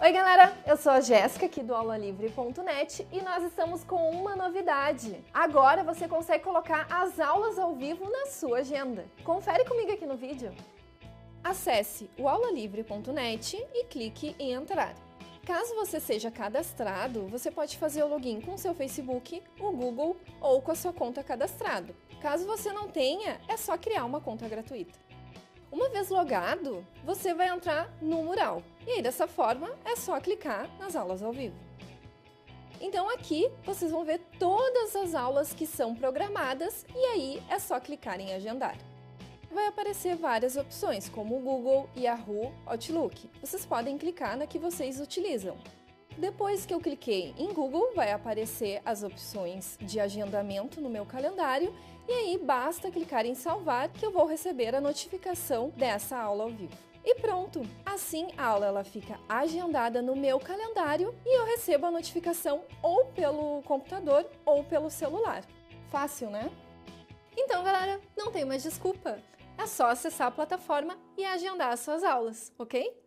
Oi galera, eu sou a Jéssica aqui do aulalivre.net e nós estamos com uma novidade. Agora você consegue colocar as aulas ao vivo na sua agenda. Confere comigo aqui no vídeo. Acesse o aulalivre.net e clique em entrar. Caso você seja cadastrado, você pode fazer o login com o seu Facebook, o Google ou com a sua conta cadastrado. Caso você não tenha, é só criar uma conta gratuita. Uma vez logado, você vai entrar no mural e aí dessa forma é só clicar nas aulas ao vivo. Então aqui vocês vão ver todas as aulas que são programadas e aí é só clicar em agendar. Vai aparecer várias opções como o Google, Yahoo, Outlook. Vocês podem clicar na que vocês utilizam. Depois que eu cliquei em Google, vai aparecer as opções de agendamento no meu calendário e aí basta clicar em salvar que eu vou receber a notificação dessa aula ao vivo. E pronto! Assim a aula ela fica agendada no meu calendário e eu recebo a notificação ou pelo computador ou pelo celular. Fácil, né? Então, galera, não tem mais desculpa. É só acessar a plataforma e agendar as suas aulas, ok?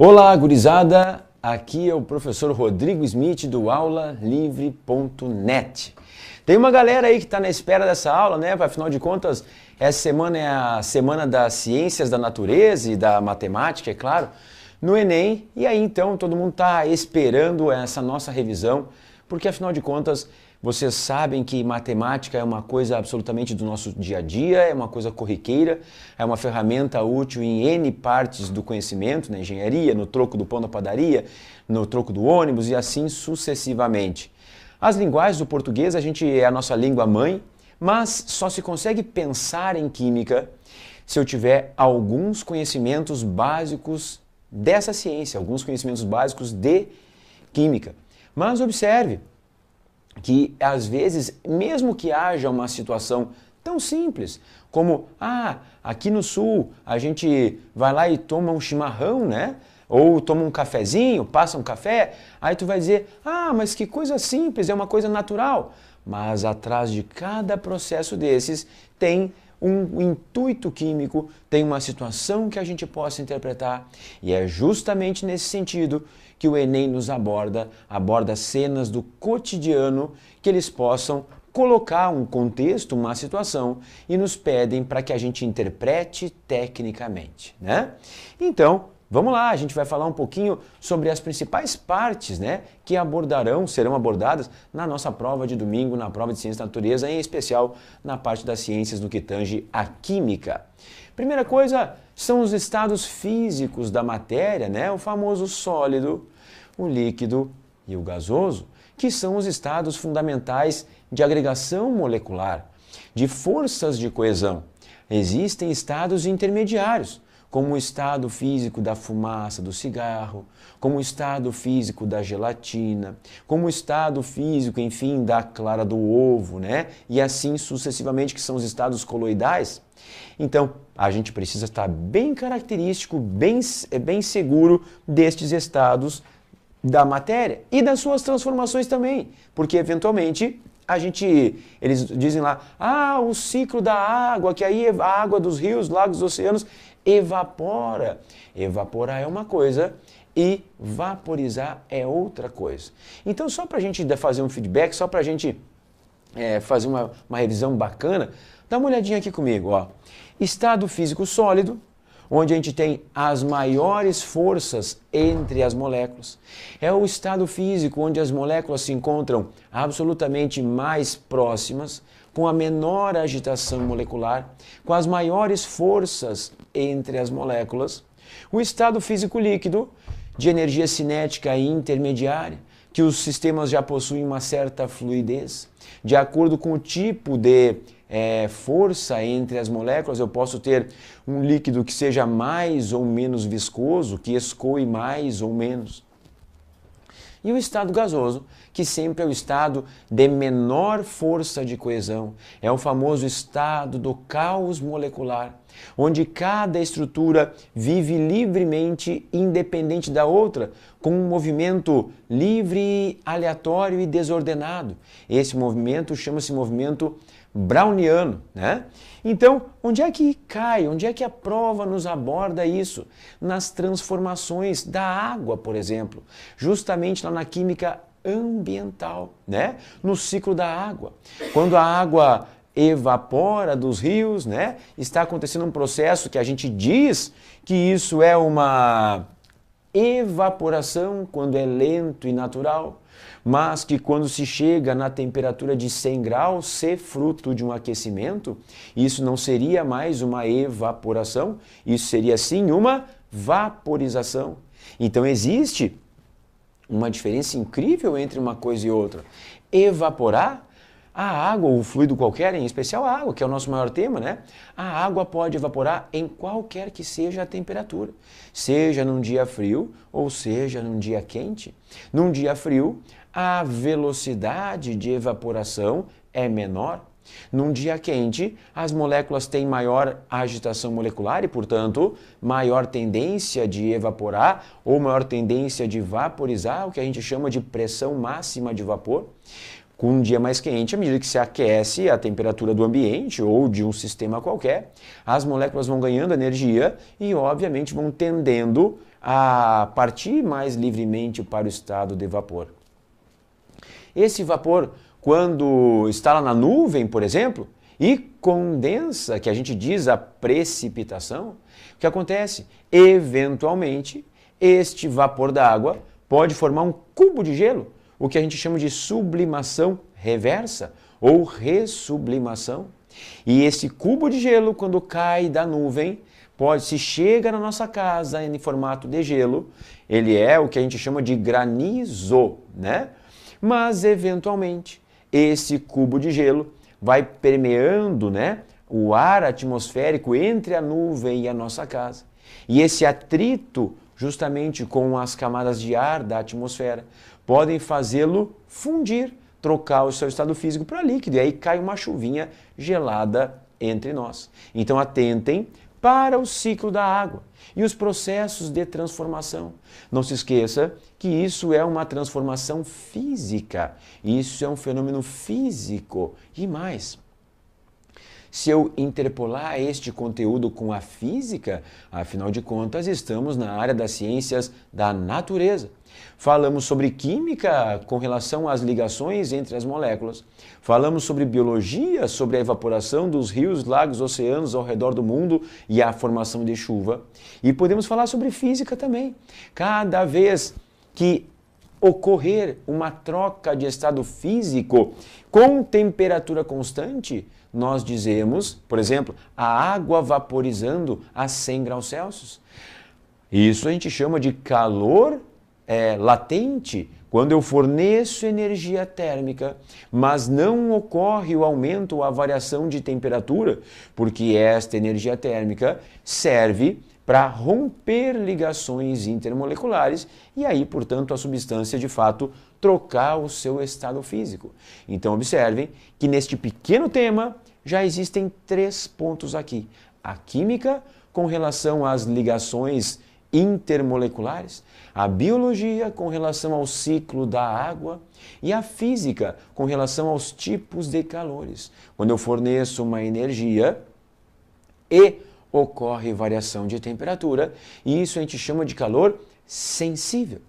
Olá, gurizada! Aqui é o professor Rodrigo Smith do aulalivre.net. Tem uma galera aí que está na espera dessa aula, né? Afinal de contas, essa semana é a semana das ciências da natureza e da matemática, é claro, no Enem. E aí então todo mundo está esperando essa nossa revisão, porque afinal de contas vocês sabem que matemática é uma coisa absolutamente do nosso dia a dia, é uma coisa corriqueira, é uma ferramenta útil em N partes do conhecimento, na engenharia, no troco do pão da padaria, no troco do ônibus e assim sucessivamente. As linguagens do português, é a nossa língua mãe, mas só se consegue pensar em química se eu tiver alguns conhecimentos básicos dessa ciência, alguns conhecimentos básicos de química. Mas observe que às vezes, mesmo que haja uma situação tão simples como, aqui no sul a gente vai lá e toma um chimarrão, né? Ou toma um cafezinho, passa um café, aí tu vai dizer, mas que coisa simples, é uma coisa natural. Mas atrás de cada processo desses tem um intuito químico, tem uma situação que a gente possa interpretar. E é justamente nesse sentido que o Enem nos aborda cenas do cotidiano que eles possam colocar um contexto, uma situação e nos pedem para que a gente interprete tecnicamente, né? Então, vamos lá, a gente vai falar um pouquinho sobre as principais partes, né, que serão abordadas na nossa prova de domingo, na prova de Ciência da Natureza, em especial na parte das ciências do que tange a química. Primeira coisa são os estados físicos da matéria, né, o famoso sólido, o líquido e o gasoso, que são os estados fundamentais de agregação molecular, de forças de coesão. Existem estados intermediários, como o estado físico da fumaça do cigarro, como o estado físico da gelatina, como o estado físico, enfim, da clara do ovo, né? E assim sucessivamente, que são os estados coloidais. Então, a gente precisa estar bem característico, bem seguro destes estados da matéria e das suas transformações também, porque eventualmente eles dizem lá, o ciclo da água, que aí a água dos rios, lagos, oceanos evapora. Evaporar é uma coisa e vaporizar é outra coisa. Então, só para a gente fazer um feedback, só para a gente fazer uma revisão bacana, dá uma olhadinha aqui comigo, ó. Estado físico sólido, onde a gente tem as maiores forças entre as moléculas. É o estado físico onde as moléculas se encontram absolutamente mais próximas, com a menor agitação molecular, com as maiores forças entre as moléculas. O estado físico líquido, de energia cinética intermediária, que os sistemas já possuem uma certa fluidez. De acordo com o tipo de força entre as moléculas, eu posso ter um líquido que seja mais ou menos viscoso, que escoe mais ou menos. E o estado gasoso, que sempre é o estado de menor força de coesão, é o famoso estado do caos molecular, onde cada estrutura vive livremente, independente da outra, com um movimento livre, aleatório e desordenado. Esse movimento chama-se movimento browniano, né? Então, onde é que cai? Onde é que a prova nos aborda isso? Nas transformações da água, por exemplo, justamente lá na química ambiental, né? No ciclo da água. Quando a água evapora dos rios, né? Está acontecendo um processo que a gente diz que isso é uma evaporação quando é lento e natural, mas que quando se chega na temperatura de 100 graus, se fruto de um aquecimento, isso não seria mais uma evaporação, isso seria sim uma vaporização. Então existe uma diferença incrível entre uma coisa e outra. Evaporar, a água, ou fluido qualquer, em especial a água, que é o nosso maior tema, né? A água pode evaporar em qualquer que seja a temperatura, seja num dia frio ou seja num dia quente. Num dia frio, a velocidade de evaporação é menor. Num dia quente, as moléculas têm maior agitação molecular e, portanto, maior tendência de evaporar ou maior tendência de vaporizar, o que a gente chama de pressão máxima de vapor. Com um dia mais quente, à medida que se aquece a temperatura do ambiente ou de um sistema qualquer, as moléculas vão ganhando energia e, obviamente, vão tendendo a partir mais livremente para o estado de vapor. Esse vapor, quando está lá na nuvem, por exemplo, e condensa, que a gente diz a precipitação, o que acontece? Eventualmente, este vapor da água pode formar um cubo de gelo, o que a gente chama de sublimação reversa ou ressublimação. E esse cubo de gelo, quando cai da nuvem, se chega na nossa casa em formato de gelo, ele é o que a gente chama de granizo, né? Mas, eventualmente, esse cubo de gelo vai permeando, né, o ar atmosférico entre a nuvem e a nossa casa. E esse atrito, justamente com as camadas de ar da atmosfera, podem fazê-lo fundir, trocar o seu estado físico para líquido, e aí cai uma chuvinha gelada entre nós. Então atentem para o ciclo da água e os processos de transformação. Não se esqueça que isso é uma transformação física, isso é um fenômeno físico e mais. Se eu interpolar este conteúdo com a física, afinal de contas, estamos na área das ciências da natureza. Falamos sobre química com relação às ligações entre as moléculas. Falamos sobre biologia, sobre a evaporação dos rios, lagos, oceanos ao redor do mundo e a formação de chuva. E podemos falar sobre física também. Cada vez que ocorrer uma troca de estado físico com temperatura constante, nós dizemos, por exemplo, a água vaporizando a 100 graus Celsius. Isso a gente chama de calor latente, quando eu forneço energia térmica, mas não ocorre o aumento ou a variação de temperatura, porque esta energia térmica serve para romper ligações intermoleculares e aí, portanto, a substância de fato trocar o seu estado físico. Então observem que neste pequeno tema já existem 3 pontos aqui. A química com relação às ligações intermoleculares, a biologia com relação ao ciclo da água e a física com relação aos tipos de calores. Quando eu forneço uma energia e ocorre variação de temperatura, e isso a gente chama de calor sensível.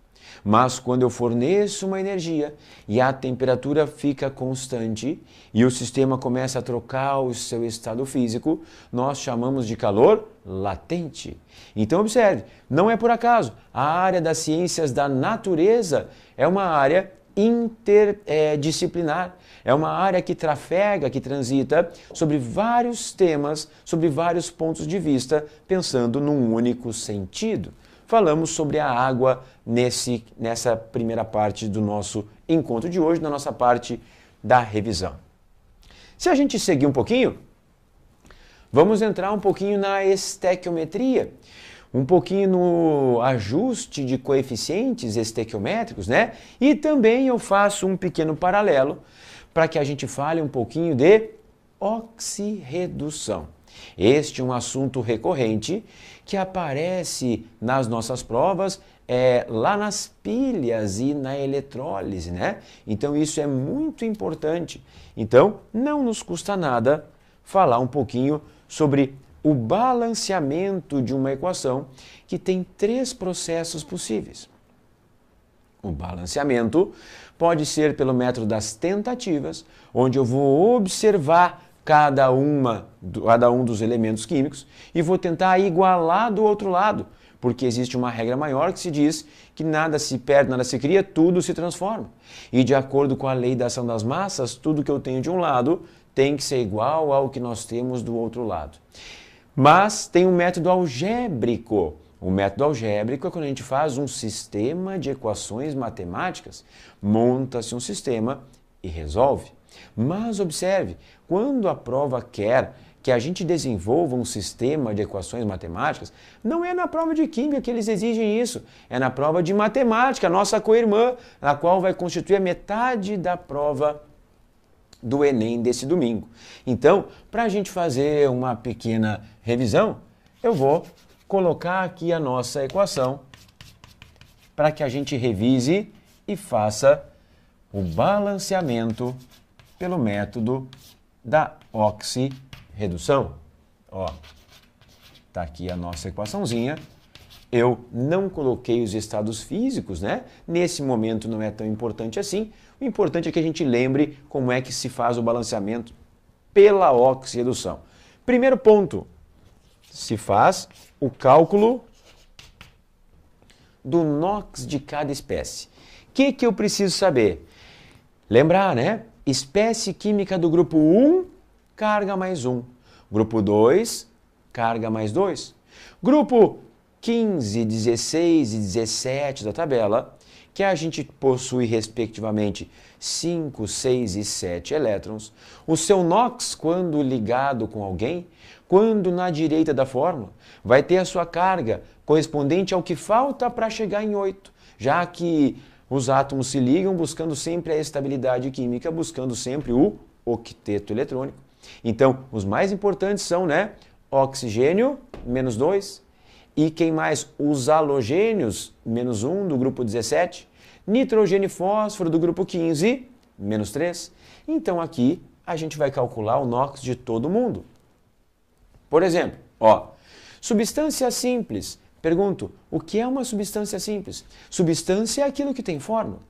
Mas quando eu forneço uma energia e a temperatura fica constante e o sistema começa a trocar o seu estado físico, nós chamamos de calor latente. Então observe, não é por acaso, a área das ciências da natureza é uma área interdisciplinar. É uma área que trafega, que transita sobre vários temas, sobre vários pontos de vista, pensando num único sentido. Falamos sobre a água nessa primeira parte do nosso encontro de hoje, na nossa parte da revisão. Se a gente seguir um pouquinho, vamos entrar um pouquinho na estequiometria, um pouquinho no ajuste de coeficientes estequiométricos, né? E também eu faço um pequeno paralelo para que a gente fale um pouquinho de oxirredução. Este é um assunto recorrente que aparece nas nossas provas, lá nas pilhas e na eletrólise, né? Então isso é muito importante. Então não nos custa nada falar um pouquinho sobre o balanceamento de uma equação que tem 3 processos possíveis. O balanceamento pode ser pelo método das tentativas, onde eu vou observar cada um dos elementos químicos e vou tentar igualar do outro lado, porque existe uma regra maior que se diz que nada se perde, nada se cria, tudo se transforma. E de acordo com a lei da ação das massas, tudo que eu tenho de um lado tem que ser igual ao que nós temos do outro lado. Mas tem um método algébrico. O método algébrico é quando a gente faz um sistema de equações matemáticas, monta-se um sistema e resolve. Mas observe, quando a prova quer que a gente desenvolva um sistema de equações matemáticas, não é na prova de química que eles exigem isso, é na prova de matemática, nossa co-irmã, a qual vai constituir a metade da prova do Enem desse domingo. Então, para a gente fazer uma pequena revisão, eu vou colocar aqui a nossa equação para que a gente revise e faça o balanceamento pelo método da oxirredução. Ó, tá aqui a nossa equaçãozinha. Eu não coloquei os estados físicos, né? Nesse momento não é tão importante assim. O importante é que a gente lembre como é que se faz o balanceamento pela oxirredução. Primeiro ponto, se faz o cálculo do NOx de cada espécie. O que eu preciso saber? Lembrar, né? Espécie química do grupo 1, carga mais 1. Grupo 2, carga mais 2. Grupo 15, 16 e 17 da tabela, que a gente possui respectivamente 5, 6 e 7 elétrons. O seu NOx, quando ligado com alguém, quando na direita da fórmula, vai ter a sua carga correspondente ao que falta para chegar em 8, já que os átomos se ligam buscando sempre a estabilidade química, buscando sempre o octeto eletrônico. Então, os mais importantes são, né, oxigênio, menos 2, e quem mais? Os halogênios, menos 1, do grupo 17, nitrogênio e fósforo, do grupo 15, menos 3. Então, aqui, a gente vai calcular o NOx de todo mundo. Por exemplo, ó, substância simples. Pergunto, o que é uma substância simples? Substância é aquilo que tem fórmula.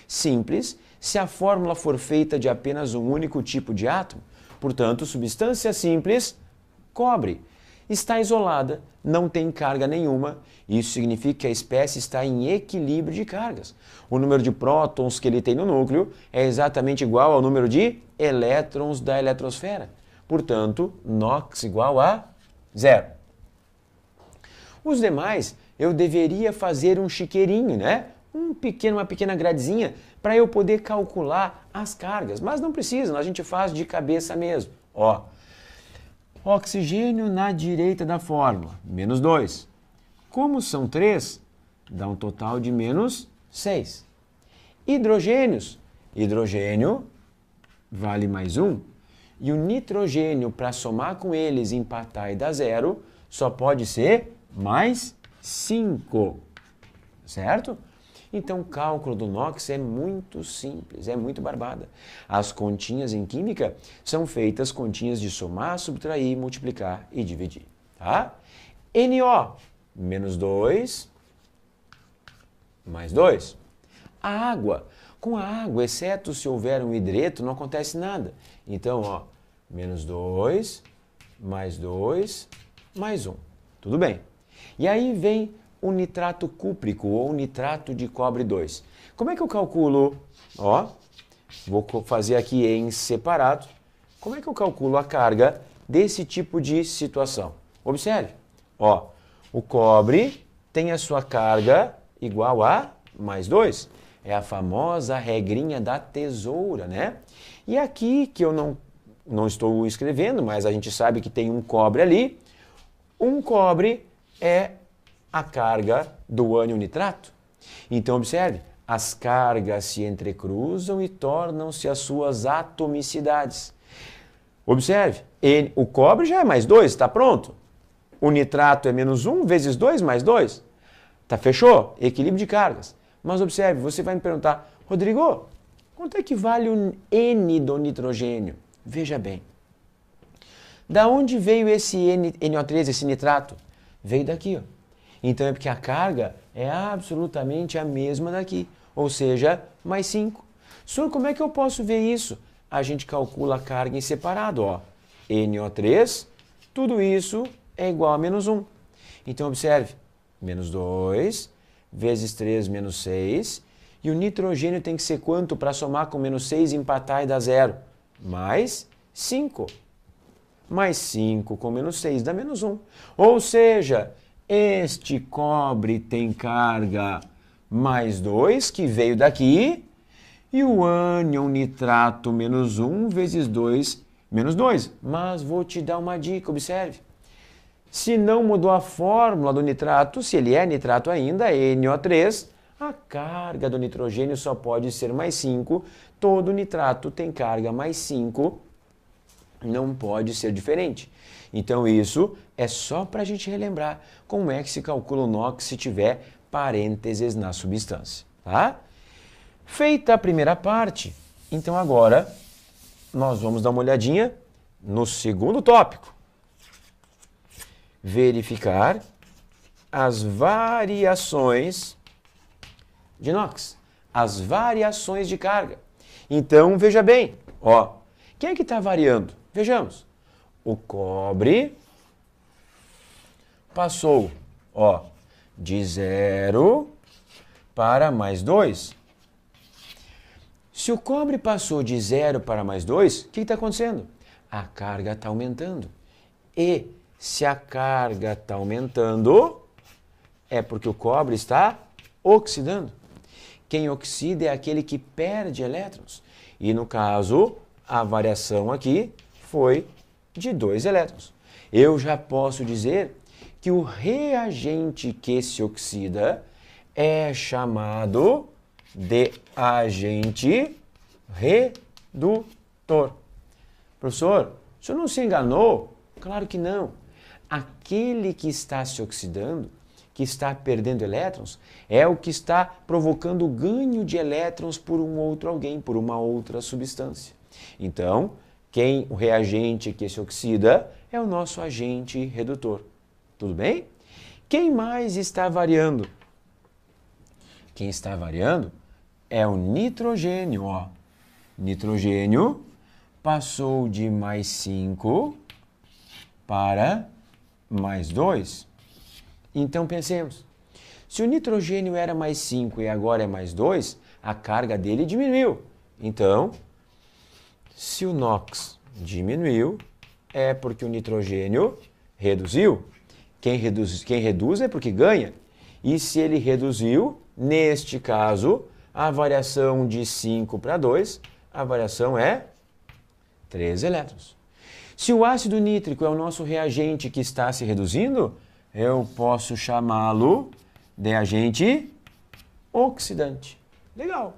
Simples, se a fórmula for feita de apenas um único tipo de átomo. Portanto, substância simples, cobre. Está isolada, não tem carga nenhuma. Isso significa que a espécie está em equilíbrio de cargas. O número de prótons que ele tem no núcleo é exatamente igual ao número de elétrons da eletrosfera. Portanto, NOx igual a 0. Os demais, eu deveria fazer um chiqueirinho, né? Uma pequena gradezinha para eu poder calcular as cargas. Mas não precisa, a gente faz de cabeça mesmo. Ó, oxigênio na direita da fórmula, menos 2. Como são 3, dá um total de menos 6. Hidrogênios, hidrogênio vale mais 1. E o nitrogênio, para somar com eles, empatar e dar 0, só pode ser mais 5, certo? Então, o cálculo do NOx é muito simples, é muito barbada. As continhas em química são feitas continhas de somar, subtrair, multiplicar e dividir, tá? NO, menos 2, mais 2. A água, com a água, exceto se houver um hidreto, não acontece nada. Então, ó, menos 2, mais 2, mais 1. Tudo bem. E aí vem o nitrato cúprico ou nitrato de cobre 2. Como é que eu calculo? Ó, vou fazer aqui em separado. Como é que eu calculo a carga desse tipo de situação? Observe. Ó, o cobre tem a sua carga igual a mais 2. É a famosa regrinha da tesoura, né? E aqui, que eu não estou escrevendo, mas a gente sabe que tem um cobre ali. Um cobre é a carga do ânion nitrato. Então, observe, as cargas se entrecruzam e tornam-se as suas atomicidades. Observe, o cobre já é mais 2, está pronto. O nitrato é menos 1 vezes 2 mais 2. Tá, fechou? Equilíbrio de cargas. Mas observe, você vai me perguntar, Rodrigo, quanto é que vale o N do nitrogênio? Veja bem. Da onde veio esse NO3, esse nitrato? Veio daqui, ó. Então é porque a carga é absolutamente a mesma daqui, ou seja, mais 5. Senhor, como é que eu posso ver isso? A gente calcula a carga em separado, ó. NO3, tudo isso é igual a menos 1. Então observe, menos 2 vezes 3 menos 6. E o nitrogênio tem que ser quanto para somar com menos 6, empatar e dar 0? Mais 5. Mais 5 com menos 6 dá menos 1. Ou seja, este cobre tem carga mais 2, que veio daqui, e o ânion nitrato menos 1 vezes 2, menos 2. Mas vou te dar uma dica, observe. Se não mudou a fórmula do nitrato, se ele é nitrato ainda, NO3, a carga do nitrogênio só pode ser mais 5. Todo nitrato tem carga mais 5, não pode ser diferente. Então isso é só para a gente relembrar como é que se calcula o NOx se tiver parênteses na substância, tá? Feita a primeira parte, então agora nós vamos dar uma olhadinha no segundo tópico. Verificar as variações de NOx, as variações de carga. Então, veja bem, ó, quem é que está variando? Vejamos, o cobre passou, ó, de 0 para mais 2. Se o cobre passou de 0 para mais 2, o que está acontecendo? A carga está aumentando. E se a carga está aumentando, é porque o cobre está oxidando. Quem oxida é aquele que perde elétrons. E no caso, a variação aqui foi de 2 elétrons. Eu já posso dizer que o reagente que se oxida é chamado de agente redutor. Professor, o senhor não se enganou? Claro que não. Aquele que está se oxidando, que está perdendo elétrons, é o que está provocando o ganho de elétrons por um outro alguém, por uma outra substância. Então, o reagente que se oxida é o nosso agente redutor. Tudo bem? Quem mais está variando? Quem está variando é o nitrogênio, ó. Nitrogênio passou de mais 5 para mais 2. Então pensemos, se o nitrogênio era mais 5 e agora é mais 2, a carga dele diminuiu. Então, se o NOx diminuiu, é porque o nitrogênio reduziu. Quem reduz é porque ganha. E se ele reduziu, neste caso, a variação de 5 para 2, a variação é 3 elétrons. Se o ácido nítrico é o nosso reagente que está se reduzindo, eu posso chamá-lo de agente oxidante. Legal.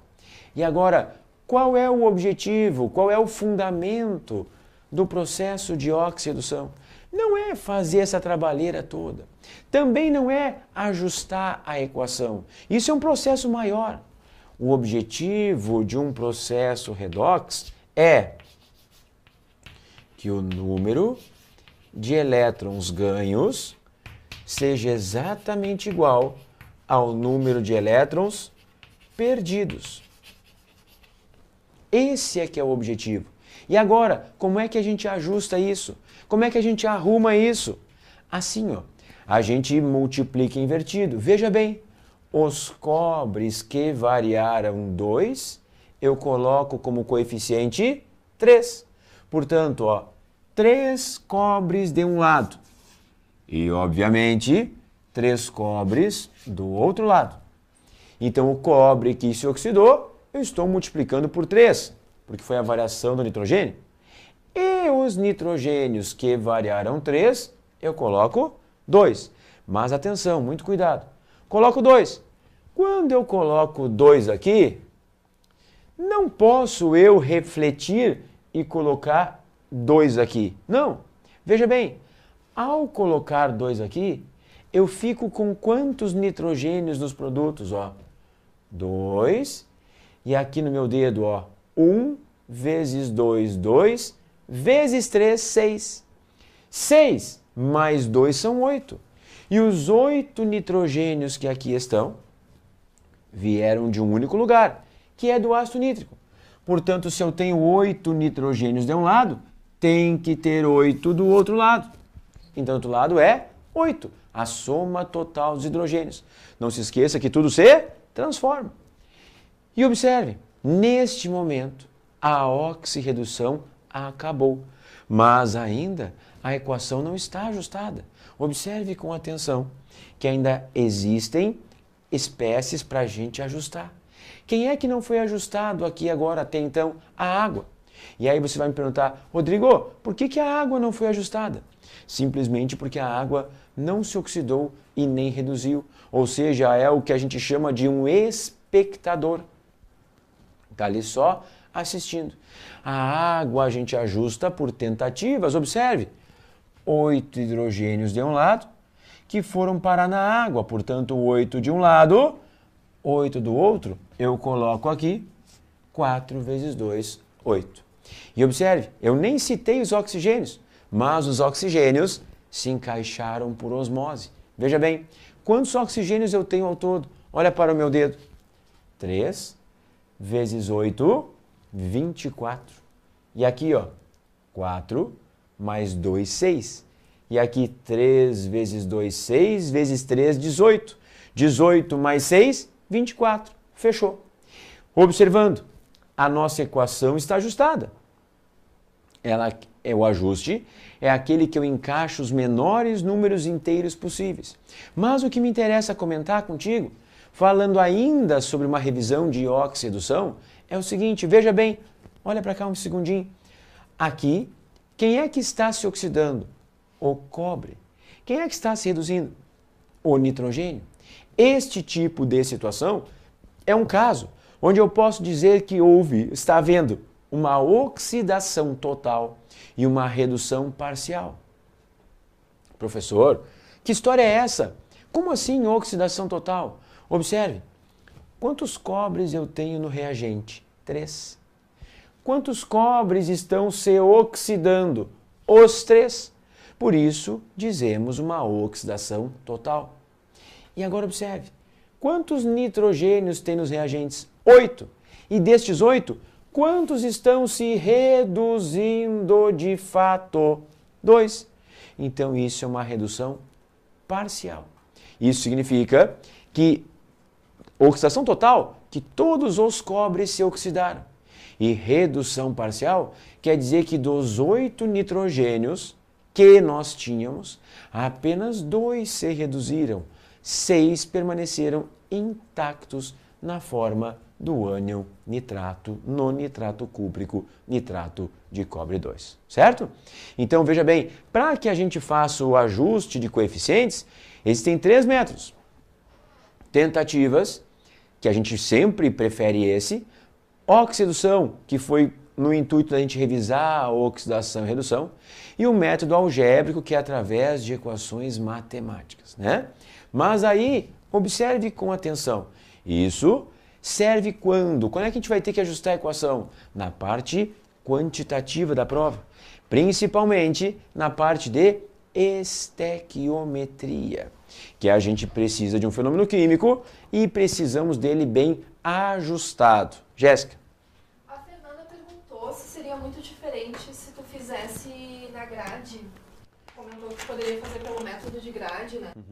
E agora, qual é o objetivo, qual é o fundamento do processo de oxidação? Não é fazer essa trabalheira toda. Também não é ajustar a equação. Isso é um processo maior. O objetivo de um processo redox é que o número de elétrons ganhos seja exatamente igual ao número de elétrons perdidos. Esse é que é o objetivo. E agora, como é que a gente ajusta isso? Como é que a gente arruma isso? Assim, ó, a gente multiplica invertido. Veja bem, os cobres que variaram 2, eu coloco como coeficiente 3. Portanto, ó, 3 cobres de um lado e, obviamente, 3 cobres do outro lado. Então, o cobre que se oxidou, eu estou multiplicando por 3, porque foi a variação do nitrogênio. E os nitrogênios que variaram 3, eu coloco 2. Mas atenção, muito cuidado. Coloco 2. Quando eu coloco 2 aqui, não posso eu refletir e colocar 2 aqui. Não. Veja bem, ao colocar 2 aqui, eu fico com quantos nitrogênios nos produtos? Ó, 2. E aqui no meu dedo, ó, 1 vezes 2, 2, vezes 3, 6. 6 mais 2 são 8. E os 8 nitrogênios que aqui estão vieram de um único lugar, que é do ácido nítrico. Portanto, se eu tenho 8 nitrogênios de um lado, tem que ter 8 do outro lado. Então, do outro lado é 8, a soma total dos hidrogênios. Não se esqueça que tudo se transforma. E observe, neste momento, a oxirredução acabou, mas ainda a equação não está ajustada. Observe com atenção que ainda existem espécies para a gente ajustar. Quem é que não foi ajustado aqui agora até então? A água. E aí você vai me perguntar, Rodrigo, por que a água não foi ajustada? Simplesmente porque a água não se oxidou e nem reduziu. Ou seja, é o que a gente chama de um espectador. Está ali só assistindo. A água a gente ajusta por tentativas. Observe, 8 hidrogênios de um lado que foram parar na água. Portanto, 8 de um lado, 8 do outro, eu coloco aqui 4 vezes 2, 8. E observe, eu nem citei os oxigênios, mas os oxigênios se encaixaram por osmose. Veja bem, quantos oxigênios eu tenho ao todo? Olha para o meu dedo. 3 vezes 8, 24. E aqui, ó, 4 mais 2, 6. E aqui 3 vezes 2, 6, vezes 3, 18. 18 mais 6, 24. Fechou. Observando, a nossa equação está ajustada. Ela é o ajuste, é aquele que eu encaixo os menores números inteiros possíveis. Mas o que me interessa comentar contigo, falando ainda sobre uma revisão de oxidação, é o seguinte, veja bem, olha para cá um segundinho. Aqui, quem é que está se oxidando? O cobre. Quem é que está se reduzindo? O nitrogênio. Este tipo de situação é um caso onde eu posso dizer que está havendo uma oxidação total e uma redução parcial. Professor, que história é essa? Como assim oxidação total? Observe, quantos cobres eu tenho no reagente? 3. Quantos cobres estão se oxidando? Os 3. Por isso, dizemos uma oxidação total. E agora observe, quantos nitrogênios tem nos reagentes? 8. E destes 8, quantos estão se reduzindo de fato? 2. Então, isso é uma redução parcial. Isso significa que oxidação total, que todos os cobres se oxidaram. E redução parcial quer dizer que dos 8 nitrogênios que nós tínhamos, apenas 2 se reduziram, 6 permaneceram intactos na forma do ânion nitrato, no nitrato cúprico, nitrato de cobre 2, certo? Então, veja bem, para que a gente faça o ajuste de coeficientes, existem 3 métodos. Tentativas, que a gente sempre prefere esse, oxidação, que foi no intuito da gente revisar a oxidação e redução, e o método algébrico, que é através de equações matemáticas, né? Mas aí, observe com atenção, isso serve quando? Quando é que a gente vai ter que ajustar a equação? Na parte quantitativa da prova, principalmente na parte de estequiometria, que a gente precisa de um fenômeno químico e precisamos dele bem ajustado. Jéssica. A Fernanda perguntou se seria muito diferente se tu fizesse na grade. Comentou que poderia fazer pelo método de grade, né? Se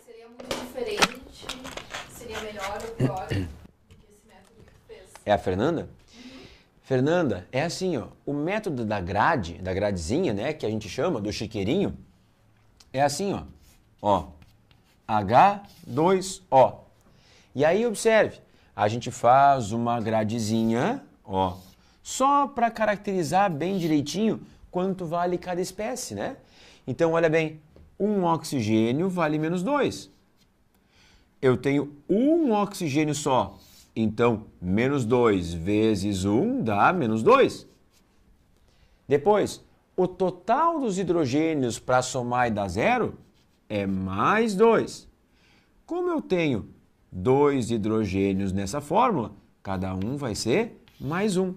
seria muito diferente, seria melhor ou pior do que esse método que tu fez. É a Fernanda? Fernanda, é assim, ó, o método da grade, da gradezinha, né, que a gente chama do chiqueirinho, é assim, ó, H2O. E aí, observe, a gente faz uma gradezinha, ó, só para caracterizar bem direitinho quanto vale cada espécie, né? Então, olha bem, um oxigênio vale menos 2. Eu tenho um oxigênio só, então menos 2 vezes 1 dá menos 2. Depois, o total dos hidrogênios para somar e dar zero é mais 2. Como eu tenho 2 hidrogênios nessa fórmula, cada um vai ser mais 1.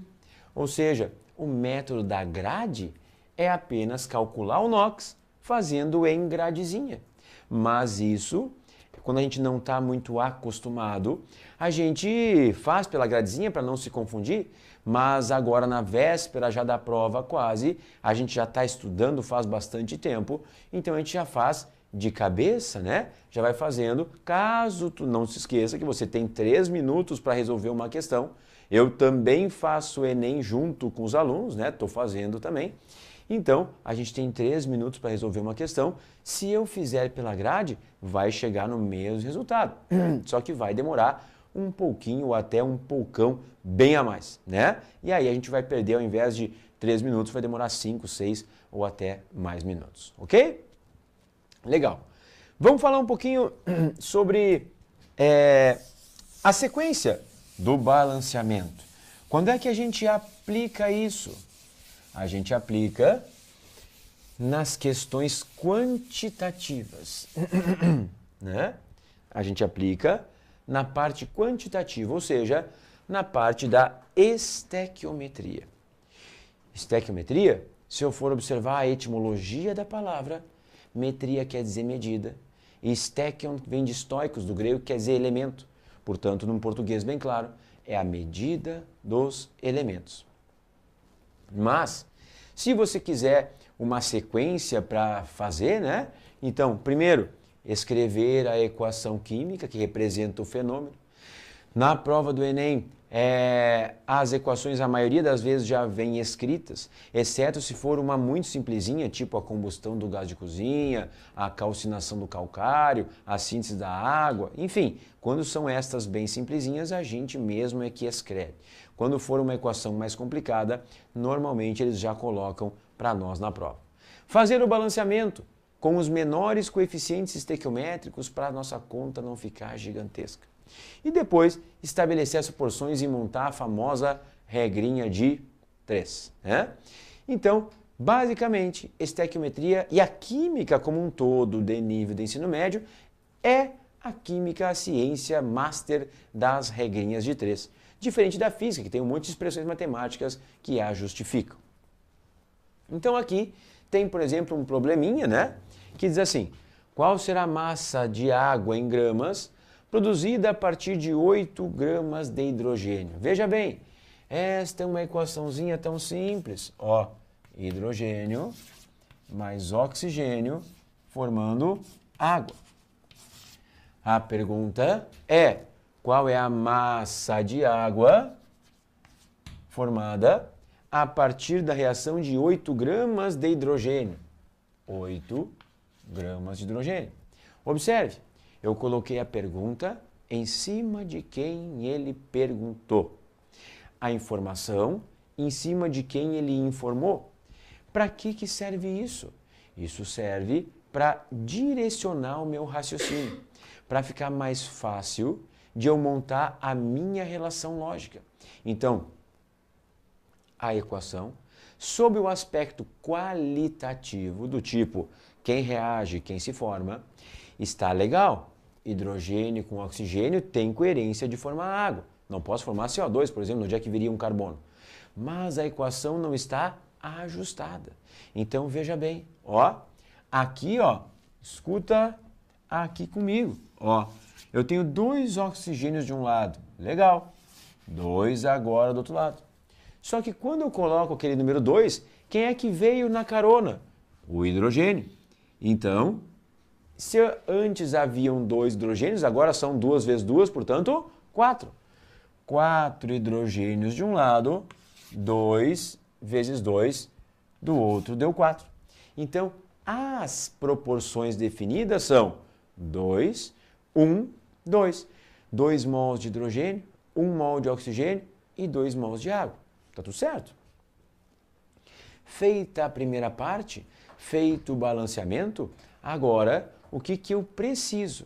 Ou seja, o método da grade é apenas calcular o NOx fazendo em gradezinha. Mas isso, quando a gente não está muito acostumado, a gente faz pela gradezinha para não se confundir, mas agora na véspera já da prova quase, a gente já está estudando faz bastante tempo, então a gente já faz de cabeça, né? Já vai fazendo, caso tu não se esqueça que você tem 3 minutos para resolver uma questão. Eu também faço o Enem junto com os alunos, né? Estou fazendo também. Então, a gente tem 3 minutos para resolver uma questão. Se eu fizer pela grade, vai chegar no mesmo resultado. Só que vai demorar um pouquinho ou até um poucão bem a mais, né? E aí a gente vai perder, ao invés de 3 minutos, vai demorar 5, 6 ou até mais minutos, ok? Legal. Vamos falar um pouquinho sobre a sequência do balanceamento. Quando é que a gente aplica isso? A gente aplica nas questões quantitativas, né? A gente aplica na parte quantitativa, ou seja, na parte da estequiometria. Estequiometria, se eu for observar a etimologia da palavra, metria quer dizer medida, e stekion vem de stoikos, do grego, que quer dizer elemento. Portanto, num português bem claro, é a medida dos elementos. Mas, se você quiser uma sequência para fazer, né? Então, primeiro, escrever a equação química que representa o fenômeno. Na prova do Enem, as equações, a maioria das vezes, já vêm escritas, exceto se for uma muito simplesinha, tipo a combustão do gás de cozinha, a calcinação do calcário, a síntese da água, enfim, quando são estas bem simplesinhas, a gente mesmo é que escreve. Quando for uma equação mais complicada, normalmente eles já colocam para nós na prova. Fazer o balanceamento com os menores coeficientes estequiométricos para a nossa conta não ficar gigantesca. E depois estabelecer as proporções e montar a famosa regrinha de 3. Né? Então, basicamente, estequiometria e a química como um todo de nível de ensino médio é a química, a ciência master das regrinhas de 3. Diferente da física, que tem um monte de expressões matemáticas que a justificam. Então aqui tem, por exemplo, um probleminha, né? Que diz assim, qual será a massa de água em gramas produzida a partir de 8 gramas de hidrogênio? Veja bem, esta é uma equaçãozinha tão simples. Ó, hidrogênio mais oxigênio formando água. A pergunta é, qual é a massa de água formada a partir da reação de 8 gramas de hidrogênio? 8 gramas de hidrogênio. Observe, eu coloquei a pergunta em cima de quem ele perguntou. A informação em cima de quem ele informou. Para que serve isso? Isso serve para direcionar o meu raciocínio, para ficar mais fácil de eu montar a minha relação lógica. Então, a equação, sob o aspecto qualitativo, do tipo quem reage, quem se forma, está legal. Hidrogênio com oxigênio tem coerência de formar água. Não posso formar CO2, por exemplo, onde é que viria um carbono. Mas a equação não está ajustada. Então, veja bem, ó, aqui, ó, escuta aqui comigo, ó. Eu tenho 2 oxigênios de um lado, legal. 2 agora do outro lado. Só que quando eu coloco aquele número 2, quem é que veio na carona? O hidrogênio. Então, se antes haviam 2 hidrogênios, agora são 2 vezes 2, portanto, 4. 4 hidrogênios de um lado, 2 vezes 2 do outro deu 4. Então, as proporções definidas são 2, 1, 2. 2 mols de hidrogênio, 1 mol de oxigênio e 2 mols de água. Tá tudo certo? Feita a primeira parte, feito o balanceamento, agora o que eu preciso?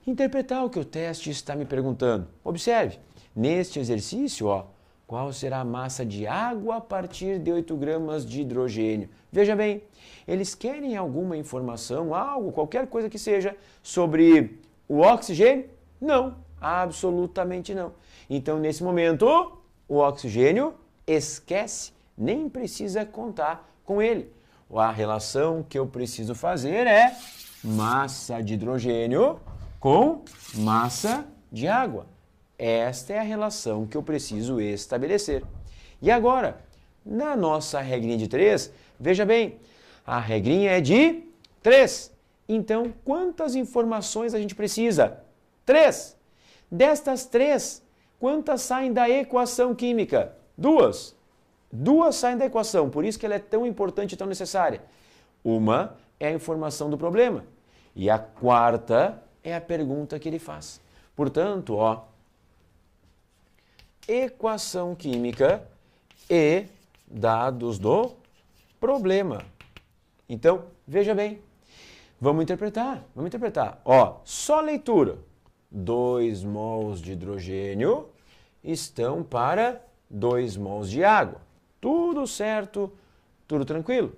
Interpretar o que o teste está me perguntando. Observe, neste exercício, ó, qual será a massa de água a partir de 8 gramas de hidrogênio? Veja bem, eles querem alguma informação, algo, qualquer coisa que seja, sobre o oxigênio? Não, absolutamente não. Então, nesse momento, o oxigênio esquece, nem precisa contar com ele. A relação que eu preciso fazer é massa de hidrogênio com massa de água. Esta é a relação que eu preciso estabelecer. E agora, na nossa regrinha de 3, veja bem, a regrinha é de 3. Então, quantas informações a gente precisa? 3. Destas 3, quantas saem da equação química? 2. 2 saem da equação, por isso que ela é tão importante e tão necessária. Uma é a informação do problema e a quarta é a pergunta que ele faz. Portanto, ó, equação química e dados do problema. Então, veja bem, vamos interpretar. Ó, só leitura. 2 mols de hidrogênio estão para 2 mols de água. Tudo certo, tudo tranquilo.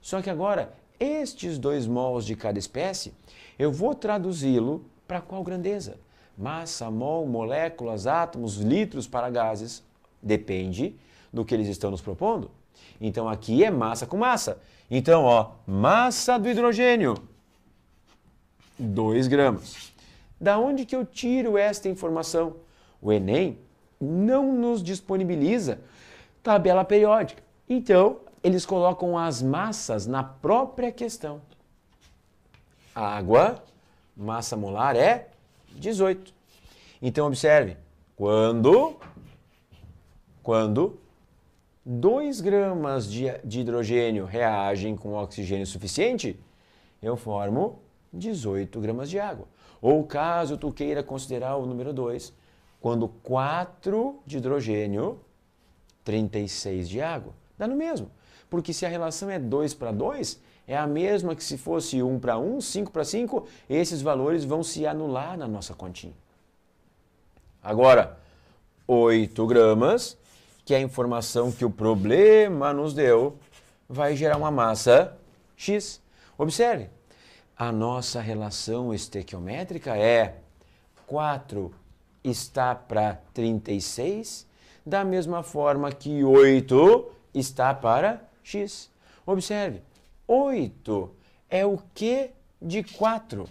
Só que agora, estes 2 mols de cada espécie, eu vou traduzi-lo para qual grandeza? Massa, mol, moléculas, átomos, litros para gases. Depende do que eles estão nos propondo. Então aqui é massa com massa. Então, ó, massa do hidrogênio, 2 gramas. Da onde que eu tiro esta informação? O Enem não nos disponibiliza tabela periódica. Então, eles colocam as massas na própria questão. Água, massa molar é 18. Então, observe, quando 2 gramas de hidrogênio reagem com oxigênio suficiente, eu formo 18 gramas de água. Ou caso tu queira considerar o número 2, quando 4 de hidrogênio, 36 de água. Dá no mesmo. Porque se a relação é 2 para 2, é a mesma que se fosse 1 para 1, 5 para 5, esses valores vão se anular na nossa continha. Agora, 8 gramas, que é a informação que o problema nos deu, vai gerar uma massa X. Observe, a nossa relação estequiométrica é 4 está para 36, da mesma forma que 8 está para X. Observe, 8 é o que de 4?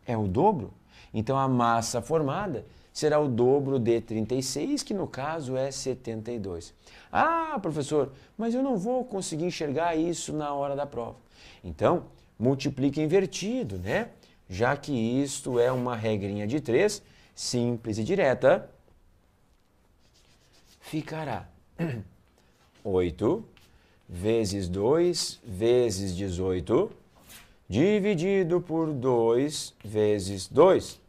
É o dobro. Então a massa formada será o dobro de 36, que no caso é 72. Ah, professor, mas eu não vou conseguir enxergar isso na hora da prova. Então, multiplica invertido, né? Já que isto é uma regrinha de 3, simples e direta, ficará 8 vezes 2 vezes 18, dividido por 2 vezes 2.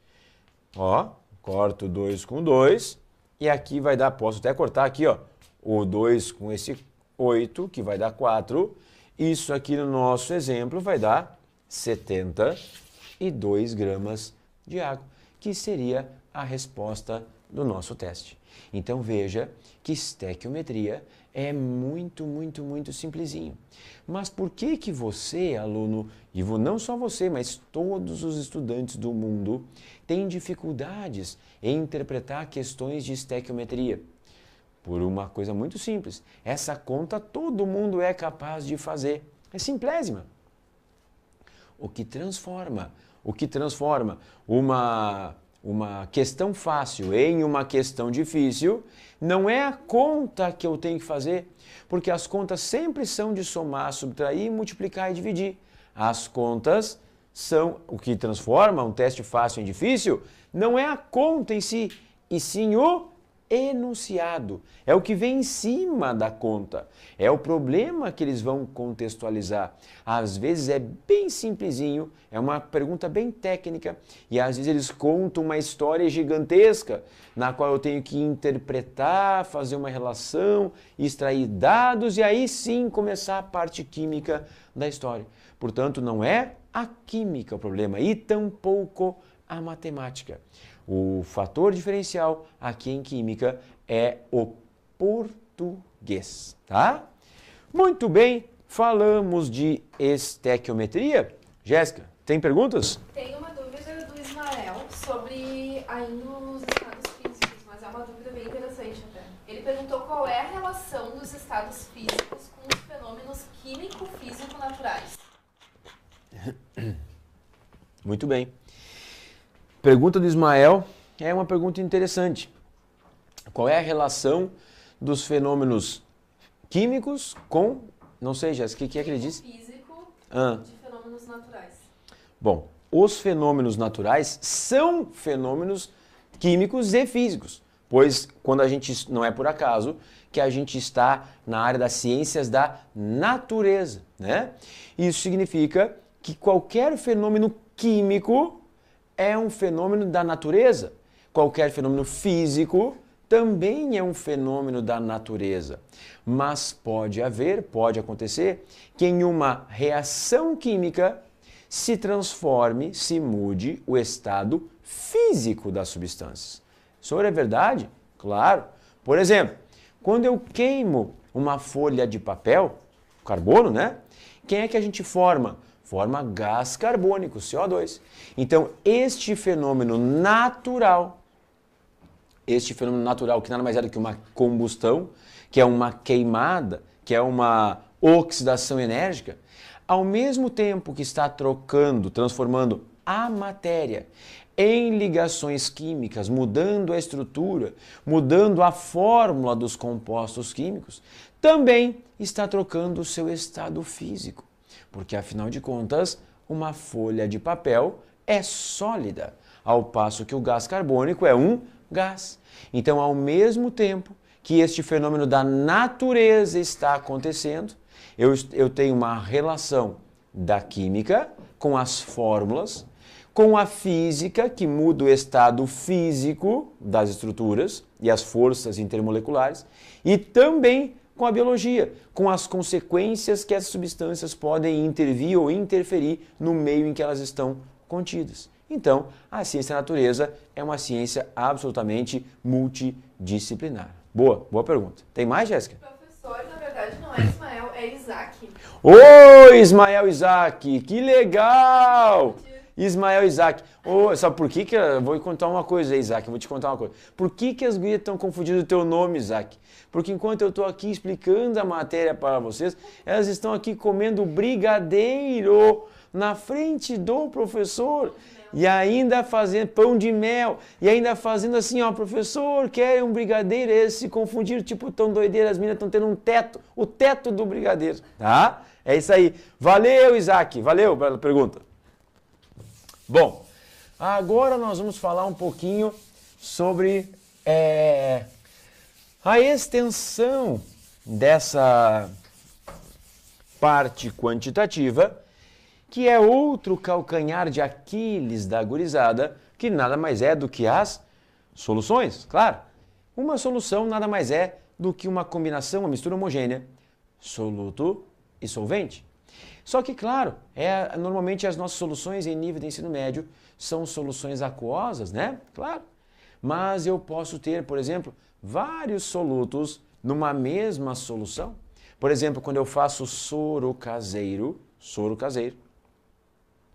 Ó, corto 2 com 2, e aqui vai dar, posso até cortar aqui, ó, o 2 com esse 8, que vai dar 4. Isso aqui no nosso exemplo vai dar 72 gramas de água, que seria a resposta do nosso teste. Então veja que estequiometria é muito simplesinho. Mas por que que você, aluno, e não só você, mas todos os estudantes do mundo, têm dificuldades em interpretar questões de estequiometria? Por uma coisa muito simples. Essa conta todo mundo é capaz de fazer. É simplésima. O que transforma uma questão fácil em uma questão difícil não é a conta que eu tenho que fazer, porque as contas sempre são de somar, subtrair, multiplicar e dividir. As contas são o que transforma um teste fácil em difícil, não é a conta em si, e sim o enunciado. É o que vem em cima da conta. É o problema que eles vão contextualizar. Às vezes é bem simplesinho, é uma pergunta bem técnica, e às vezes eles contam uma história gigantesca, na qual eu tenho que interpretar, fazer uma relação, extrair dados e aí sim começar a parte química da história. Portanto, não é a química o problema e tampouco a matemática. O fator diferencial aqui em química é o português, tá? Muito bem, falamos de estequiometria. Jéssica, tem perguntas? Tem uma dúvida do Ismael sobre ainda os estados físicos, mas é uma dúvida bem interessante até. Ele perguntou qual é a relação dos estados físicos com os fenômenos químico-físico-naturais. Muito bem. Pergunta do Ismael é uma pergunta interessante. Qual é a relação dos fenômenos químicos com, não sei, Jéssica, o que é que ele disse? Físico de fenômenos naturais. Bom, os fenômenos naturais são fenômenos químicos e físicos, pois quando a gente, não é por acaso, que a gente está na área das ciências da natureza, né? Isso significa que qualquer fenômeno químico é um fenômeno da natureza. Qualquer fenômeno físico também é um fenômeno da natureza. Mas pode acontecer que em uma reação química se transforme, se mude o estado físico das substâncias. Isso é verdade? Claro. Por exemplo, quando eu queimo uma folha de papel, carbono, né? Quem é que a gente forma? forma gás carbônico, CO2. Então, este fenômeno natural, que nada mais é do que uma combustão, que é uma queimada, que é uma oxidação enérgica, ao mesmo tempo que está transformando a matéria em ligações químicas, mudando a estrutura, mudando a fórmula dos compostos químicos, também está trocando o seu estado físico. Porque, afinal de contas, uma folha de papel é sólida, ao passo que o gás carbônico é um gás. Então, ao mesmo tempo que este fenômeno da natureza está acontecendo, eu tenho uma relação da química com as fórmulas, com a física, que muda o estado físico das estruturas e as forças intermoleculares, e também com a biologia, com as consequências que essas substâncias podem intervir ou interferir no meio em que elas estão contidas. Então, a ciência da natureza é uma ciência absolutamente multidisciplinar. Boa pergunta. Tem mais, Jéssica? Professor, na verdade não é Ismael, é Isaac. Oi, Ismael Isaac, que legal! Ismael Isaac. Sabe por que eu vou contar uma coisa, Isaac? Eu vou te contar uma coisa. Por que as gurias estão confundindo o teu nome, Isaac? Porque enquanto eu estou aqui explicando a matéria para vocês, elas estão aqui comendo brigadeiro na frente do professor. E ainda fazendo pão de mel. E ainda fazendo assim, ó, professor, quer um brigadeiro? Eles se confundiram, tipo, tão doideiras, as meninas estão tendo um teto, o teto do brigadeiro, tá? É isso aí. Valeu, Isaac. Valeu pela pergunta. Bom, agora nós vamos falar um pouquinho sobre a extensão dessa parte quantitativa, que é outro calcanhar de Aquiles da gurizada, que nada mais é do que as soluções, claro. Uma solução nada mais é do que uma combinação, uma mistura homogênea, soluto e solvente. Só que, claro, normalmente as nossas soluções em nível de ensino médio são soluções aquosas, né? Claro. Mas eu posso ter, por exemplo, vários solutos numa mesma solução. Por exemplo, quando eu faço soro caseiro,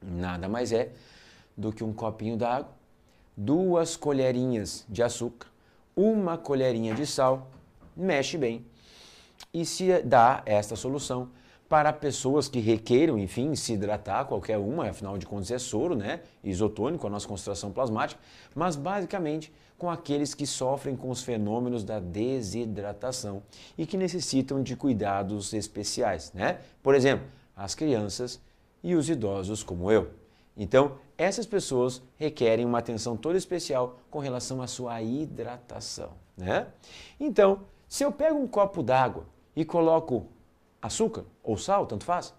nada mais é do que um copinho d'água, 2 colherinhas de açúcar, 1 colherinha de sal, mexe bem e se dá esta solução para pessoas que requeiram, enfim, se hidratar, qualquer uma, afinal de contas é soro, né? Isotônico, a nossa concentração plasmática, mas basicamente com aqueles que sofrem com os fenômenos da desidratação e que necessitam de cuidados especiais, né? Por exemplo, as crianças e os idosos como eu. Então, essas pessoas requerem uma atenção toda especial com relação à sua hidratação, né? Então, se eu pego um copo d'água e coloco açúcar ou sal, tanto faz,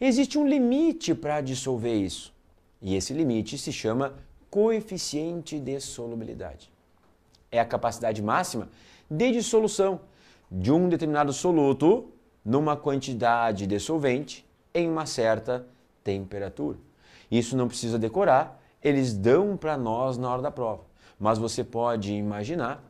existe um limite para dissolver isso. E esse limite se chama coeficiente de solubilidade. É a capacidade máxima de dissolução de um determinado soluto numa quantidade de solvente em uma certa temperatura. Isso não precisa decorar, eles dão para nós na hora da prova. Mas você pode imaginar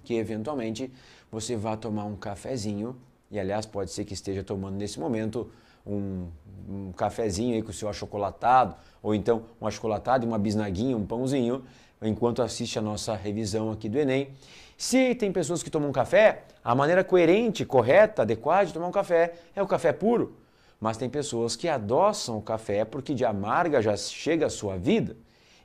que eventualmente você vá tomar um cafezinho, e aliás pode ser que esteja tomando nesse momento um cafezinho aí com o seu achocolatado, ou então um achocolatado e uma bisnaguinha, um pãozinho, enquanto assiste a nossa revisão aqui do Enem. Se tem pessoas que tomam café, a maneira coerente, correta, adequada de tomar um café é o café puro. Mas tem pessoas que adoçam o café porque de amarga já chega a sua vida.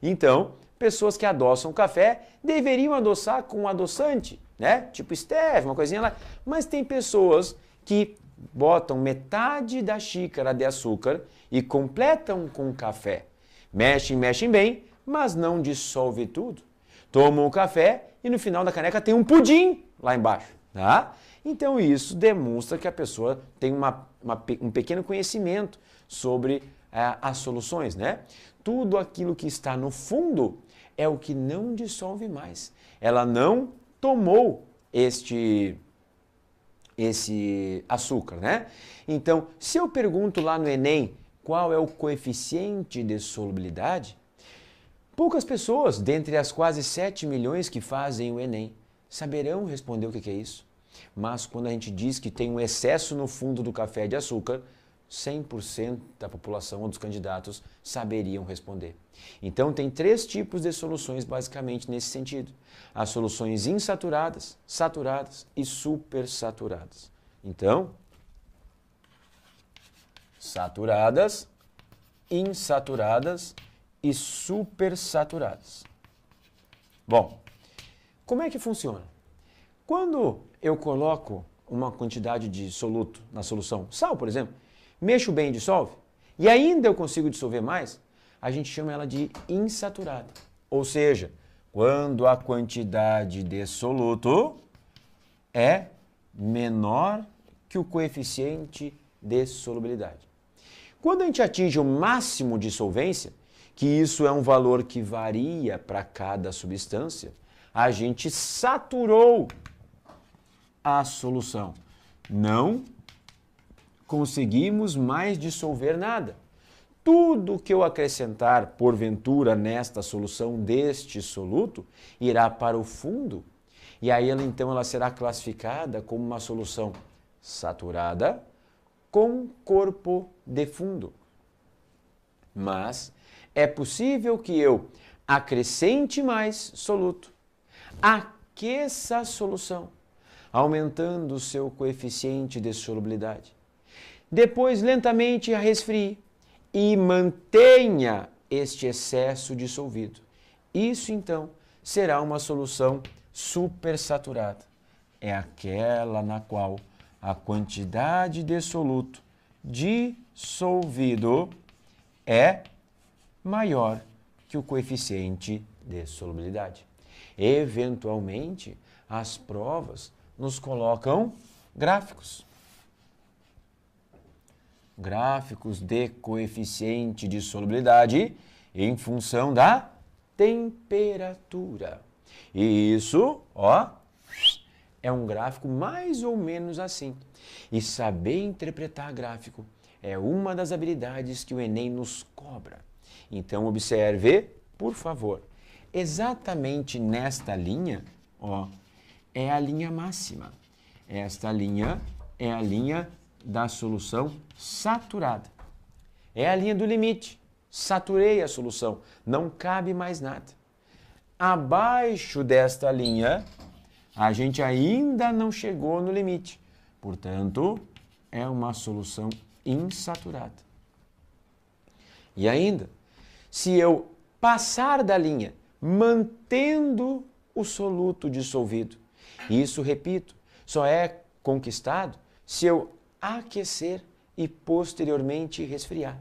Então, pessoas que adoçam o café deveriam adoçar com um adoçante, né? Tipo stevia, uma coisinha lá. Mas tem pessoas que botam metade da xícara de açúcar e completam com café. Mexem bem, mas não dissolve tudo. Tomam o café e no final da caneca tem um pudim lá embaixo, tá? Então isso demonstra que a pessoa tem um pequeno conhecimento sobre as soluções, né? Tudo aquilo que está no fundo é o que não dissolve mais. Ela não tomou esse açúcar, né? Então, se eu pergunto lá no Enem qual é o coeficiente de solubilidade, poucas pessoas, dentre as quase 7 milhões que fazem o Enem, saberão responder o que é isso. Mas quando a gente diz que tem um excesso no fundo do café de açúcar, 100% da população ou dos candidatos saberiam responder. Então, tem 3 tipos de soluções basicamente nesse sentido. As soluções insaturadas, saturadas e supersaturadas. Então, saturadas, insaturadas e supersaturadas. Bom, como é que funciona? Quando eu coloco uma quantidade de soluto na solução, sal, por exemplo, mexo bem e dissolve, e ainda eu consigo dissolver mais, a gente chama ela de insaturada. Ou seja, quando a quantidade de soluto é menor que o coeficiente de solubilidade. Quando a gente atinge o máximo de solvência, que isso é um valor que varia para cada substância, a gente saturou a solução. Não conseguimos mais dissolver nada. Tudo que eu acrescentar, porventura, nesta solução deste soluto, irá para o fundo. E aí ela será classificada como uma solução saturada com corpo de fundo. Mas é possível que eu acrescente mais soluto, aqueça a solução, aumentando o seu coeficiente de solubilidade. Depois, lentamente a resfrie e mantenha este excesso dissolvido. Isso, então, será uma solução supersaturada. É aquela na qual a quantidade de soluto dissolvido é maior que o coeficiente de solubilidade. Eventualmente, as provas nos colocam gráficos. Gráficos de coeficiente de solubilidade em função da temperatura. E isso, é um gráfico mais ou menos assim. E saber interpretar gráfico é uma das habilidades que o Enem nos cobra. Então, observe, por favor, exatamente nesta linha, é a linha máxima. Esta linha é a linha da solução saturada. É a linha do limite. Saturei a solução, não cabe mais nada. Abaixo desta linha, a gente ainda não chegou no limite. Portanto, é uma solução insaturada. E ainda, se eu passar da linha, mantendo o soluto dissolvido, isso, repito, só é conquistado se eu aquecer e posteriormente resfriar.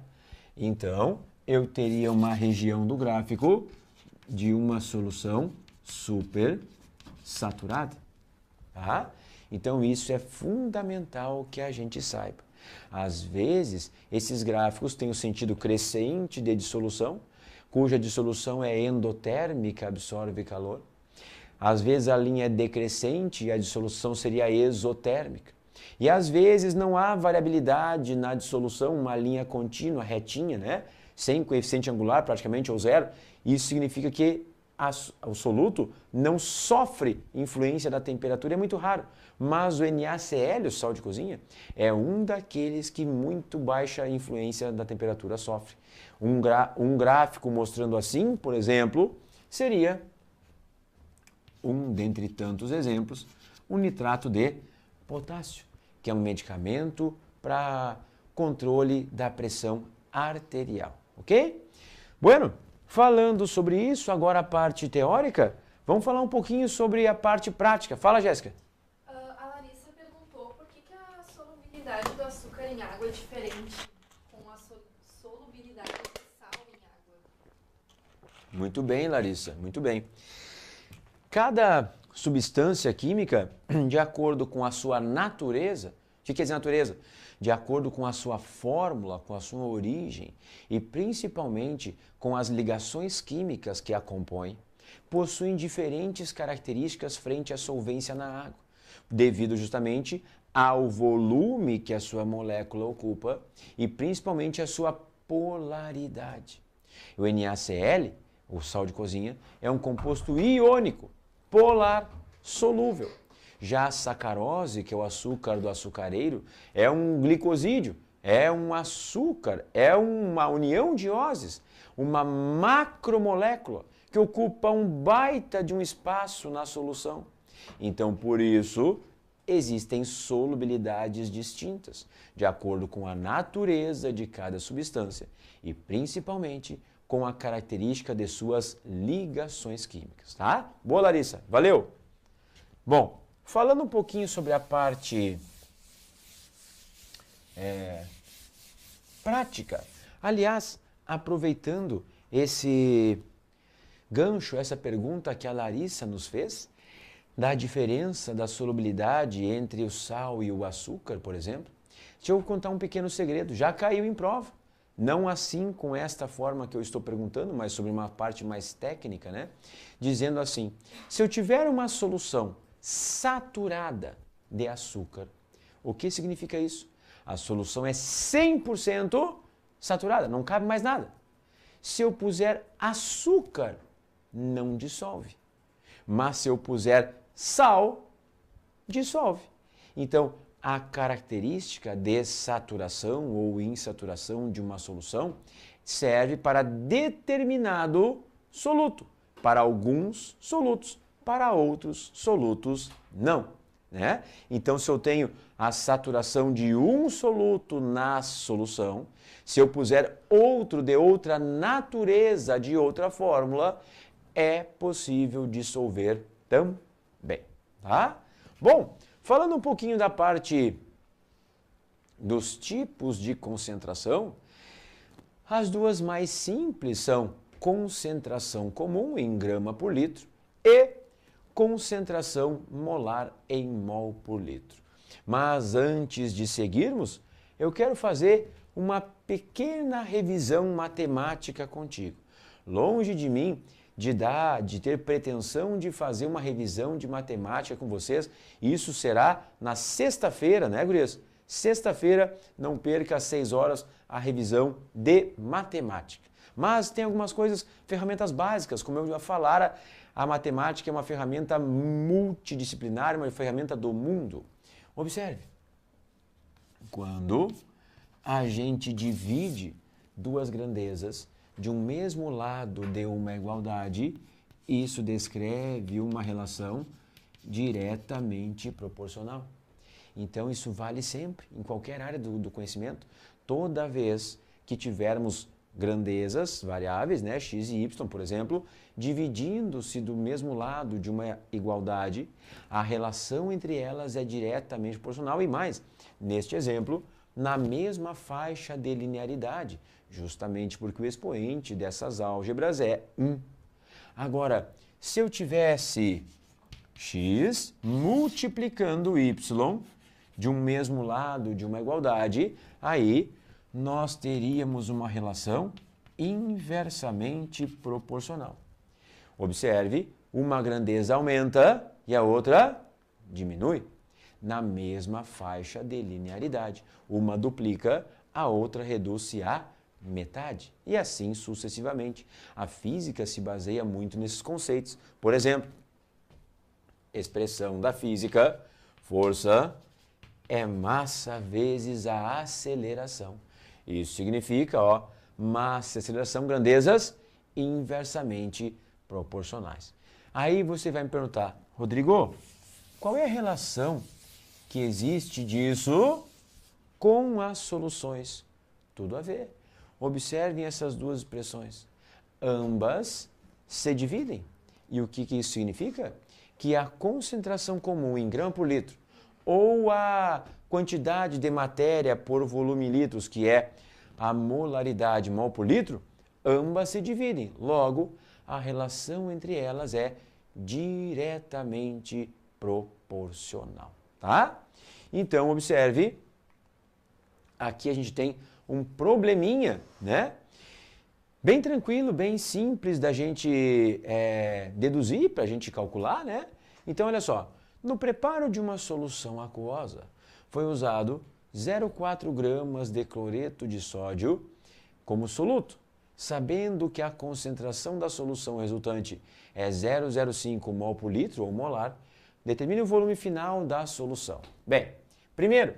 Então, eu teria uma região do gráfico de uma solução supersaturada, tá? Então, isso é fundamental que a gente saiba. Às vezes, esses gráficos têm o sentido crescente de dissolução, cuja dissolução é endotérmica, absorve calor. Às vezes, a linha é decrescente e a dissolução seria exotérmica. E às vezes não há variabilidade na dissolução, uma linha contínua, retinha, né? Sem coeficiente angular, praticamente, ou zero. Isso significa que o soluto não sofre influência da temperatura, é muito raro. Mas o NaCl, o sal de cozinha, é um daqueles que muito baixa influência da temperatura sofre. Um gráfico mostrando assim, por exemplo, seria, dentre tantos exemplos, o nitrato de potássio, que é um medicamento para controle da pressão arterial, ok? Bueno, falando sobre isso, agora a parte teórica, vamos falar um pouquinho sobre a parte prática. Fala, Jéssica. A Larissa perguntou por que a solubilidade do açúcar em água é diferente com a solubilidade do sal em água. Muito bem, Larissa, muito bem. Cada substância química, de acordo com a sua natureza, o que quer dizer natureza? De acordo com a sua fórmula, com a sua origem e principalmente com as ligações químicas que a compõem, possuem diferentes características frente à solvência na água, devido justamente ao volume que a sua molécula ocupa e principalmente à sua polaridade. O NaCl, o sal de cozinha, é um composto iônico, polar, solúvel. Já a sacarose, que é o açúcar do açucareiro, é um glicosídeo, é um açúcar, é uma união de ósis, uma macromolécula que ocupa um baita de um espaço na solução. Então, por isso, existem solubilidades distintas, de acordo com a natureza de cada substância e principalmente com a característica de suas ligações químicas, tá? Boa, Larissa, valeu! Bom, falando um pouquinho sobre a parte prática, aliás, aproveitando esse gancho, essa pergunta que a Larissa nos fez, da diferença da solubilidade entre o sal e o açúcar, por exemplo, deixa eu contar um pequeno segredo, já caiu em prova. Não assim com esta forma que eu estou perguntando, mas sobre uma parte mais técnica, né? Dizendo assim, se eu tiver uma solução saturada de açúcar, o que significa isso? A solução é 100% saturada, não cabe mais nada. Se eu puser açúcar, não dissolve. Mas se eu puser sal, dissolve. Então, a característica de saturação ou insaturação de uma solução serve para determinado soluto. Para alguns solutos, para outros solutos não. Né? Então, se eu tenho a saturação de um soluto na solução, se eu puser outro de outra natureza, de outra fórmula, é possível dissolver também. Tá? Bom, falando um pouquinho da parte dos tipos de concentração, as duas mais simples são concentração comum em grama por litro e concentração molar em mol por litro. Mas antes de seguirmos, eu quero fazer uma pequena revisão matemática contigo. Longe de mim de ter pretensão de fazer uma revisão de matemática com vocês. Isso será na sexta-feira, né, gurias? Sexta-feira, não perca às 6 horas a revisão de matemática. Mas tem algumas coisas, ferramentas básicas, como eu já falara, a matemática é uma ferramenta multidisciplinar, uma ferramenta do mundo. Observe, quando a gente divide duas grandezas de um mesmo lado de uma igualdade, isso descreve uma relação diretamente proporcional. Então isso vale sempre, em qualquer área do conhecimento. Toda vez que tivermos grandezas variáveis, né, x e y, por exemplo, dividindo-se do mesmo lado de uma igualdade, a relação entre elas é diretamente proporcional e mais, neste exemplo, na mesma faixa de linearidade, justamente porque o expoente dessas álgebras é 1. Agora, se eu tivesse x multiplicando y de um mesmo lado de uma igualdade, aí nós teríamos uma relação inversamente proporcional. Observe, uma grandeza aumenta e a outra diminui na mesma faixa de linearidade. Uma duplica, a outra reduz-se a metade e assim sucessivamente. A física se baseia muito nesses conceitos. Por exemplo, expressão da física, força é massa vezes a aceleração. Isso significa, massa e aceleração, grandezas inversamente proporcionais. Aí você vai me perguntar, Rodrigo, qual é a relação que existe disso com as soluções? Tudo a ver. Observem essas duas expressões. Ambas se dividem. E o que isso significa? Que a concentração comum em grama por litro ou a quantidade de matéria por volume em litros, que é a molaridade mol por litro, ambas se dividem. Logo, a relação entre elas é diretamente proporcional, tá? Então, observe, aqui a gente tem um probleminha, né? Bem tranquilo, bem simples da gente deduzir, para a gente calcular, né? Então, olha só, no preparo de uma solução aquosa, foi usado 0,4 gramas de cloreto de sódio como soluto. Sabendo que a concentração da solução resultante é 0,05 mol por litro ou molar, determine o volume final da solução. Bem, primeiro,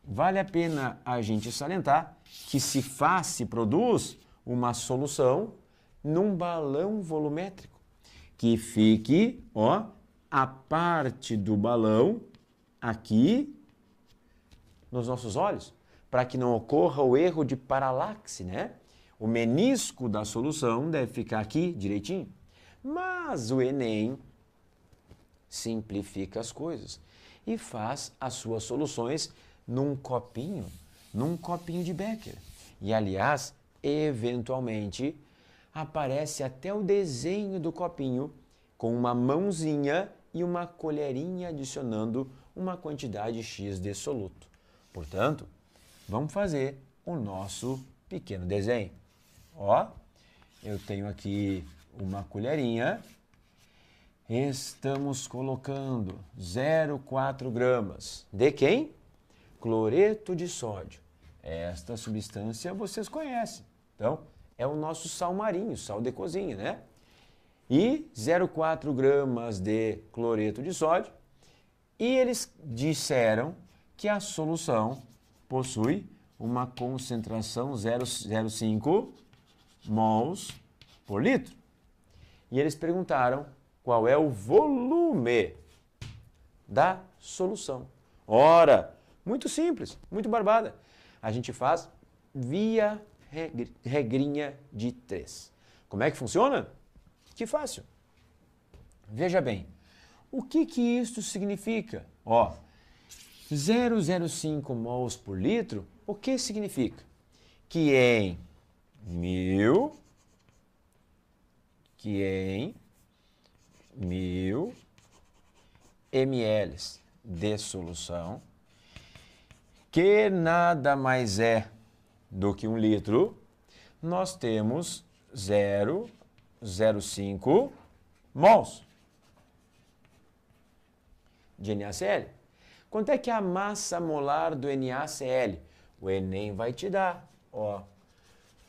vale a pena a gente salientar que se produz uma solução num balão volumétrico, que fique, ó, a parte do balão aqui nos nossos olhos, para que não ocorra o erro de paralaxe, né? O menisco da solução deve ficar aqui direitinho. Mas o Enem simplifica as coisas e faz as suas soluções num copinho de Becker. E, aliás, eventualmente, aparece até o desenho do copinho com uma mãozinha e uma colherinha adicionando uma quantidade X de soluto. Portanto, vamos fazer o nosso pequeno desenho. Ó, eu tenho aqui uma colherinha. Estamos colocando 0,4 gramas de quem? Cloreto de sódio. Esta substância vocês conhecem. Então, é o nosso sal marinho, sal de cozinha, né? E 0,4 gramas de cloreto de sódio. E eles disseram que a solução possui uma concentração 0,05 mols por litro. E eles perguntaram qual é o volume da solução. Ora, muito simples, muito barbada. A gente faz via regrinha de 3. Como é que funciona? Que fácil. Veja bem, o que isto significa? Ó, 0,05 mols por litro, o que significa? Que em 1000 ml de solução, que nada mais é do que 1 litro, nós temos 0,05 mols de NaCl. Quanto é que é a massa molar do NaCl? O Enem vai te dar. Ó,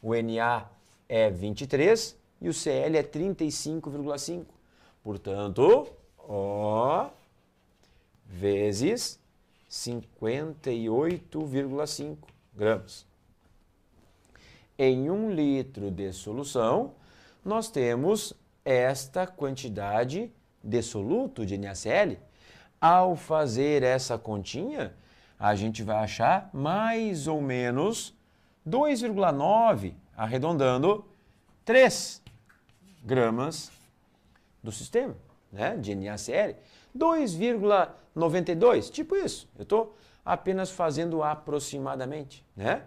o Na é 23 e o Cl é 35,5. Portanto, ó, vezes 58,5 gramas. Em 1 litro de solução, nós temos esta quantidade de soluto de NaCl. Ao fazer essa continha, a gente vai achar mais ou menos 2,9, arredondando, 3 gramas do sistema, né, de NaCl. 2,92, tipo isso. Eu estou apenas fazendo aproximadamente, né?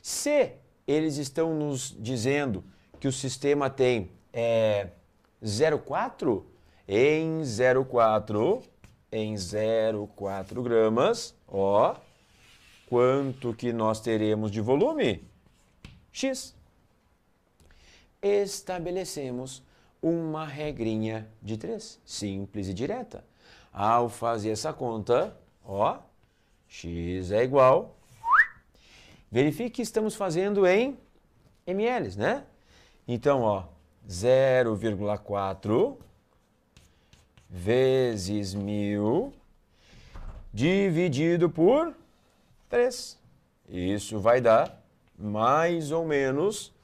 Se eles estão nos dizendo que o sistema tem 0,4, em 0,4 gramas, ó, quanto que nós teremos de volume? X. Estabelecemos uma regrinha de 3, simples e direta. Ao fazer essa conta, ó, X é igual. Verifique que estamos fazendo em ml, né? Então, ó, 0,4 vezes 1000 dividido por 3. Isso vai dar mais ou menos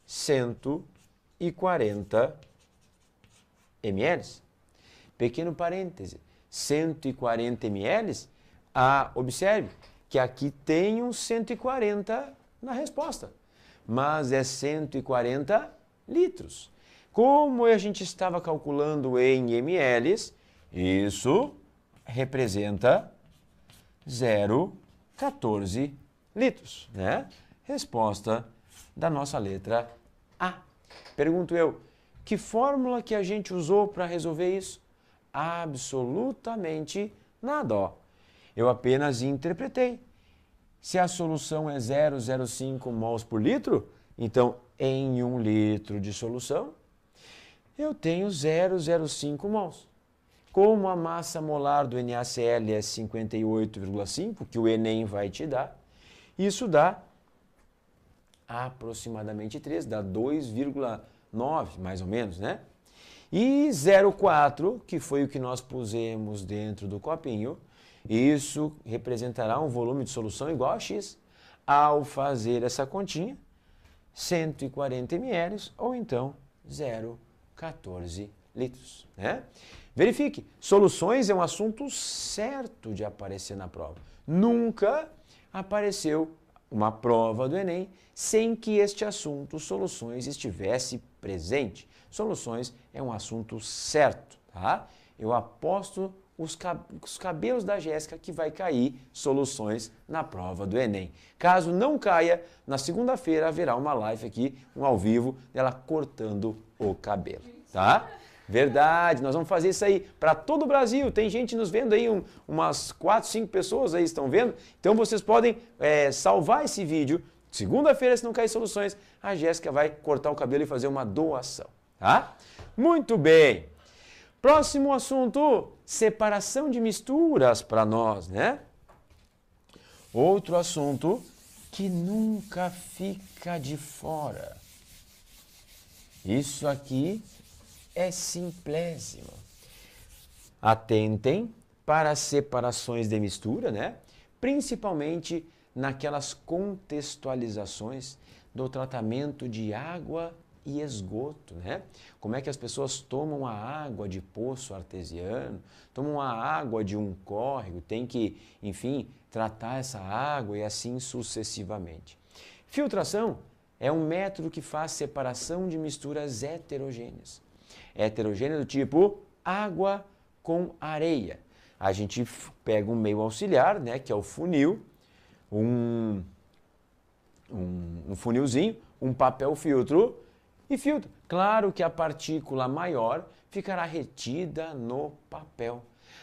140 ml. Pequeno parêntese, 140 ml, observe que aqui tem um 140 na resposta, mas é 140 litros. Como a gente estava calculando em ml, isso representa 0,14 litros, né? Resposta da nossa letra A. Pergunto eu, que fórmula que a gente usou para resolver isso? Absolutamente nada, ó. Eu apenas interpretei. Se a solução é 0,05 mols por litro, então em 1 litro de solução, eu tenho 0,05 mols. Como a massa molar do NaCl é 58,5, que o Enem vai te dar, isso dá aproximadamente 3, dá 2,9, mais ou menos, né? E 0,4, que foi o que nós pusemos dentro do copinho, Isso representará um volume de solução igual a X. Ao fazer essa continha, 140 ml ou então 0,14 litros. Né? Verifique, soluções é um assunto certo de aparecer na prova. Nunca apareceu uma prova do Enem sem que este assunto, soluções, estivesse presente. Soluções é um assunto certo, tá? Eu aposto os cabelos da Jéssica que vai cair soluções na prova do Enem. Caso não caia, na segunda-feira haverá uma live aqui, um ao vivo, dela cortando o cabelo, tá? Verdade, nós vamos fazer isso aí para todo o Brasil. Tem gente nos vendo aí, umas 4, 5 pessoas aí estão vendo. Então vocês podem salvar esse vídeo. Segunda-feira, se não cair soluções, a Jéssica vai cortar o cabelo e fazer uma doação, tá? Muito bem. Próximo assunto, separação de misturas para nós, né? Outro assunto que nunca fica de fora. Isso aqui é simplésimo. Atentem para as separações de mistura, né? Principalmente naquelas contextualizações do tratamento de água e esgoto, né? Como é que as pessoas tomam a água de poço artesiano, tomam a água de um córrego, tem que, enfim, tratar essa água e assim sucessivamente. Filtração é um método que faz separação de misturas heterogêneas. Heterogênea do tipo água com areia. A gente pega um meio auxiliar, né, que é o funil, um funilzinho, um papel filtro e filtra. Claro que a partícula maior ficará retida no papel.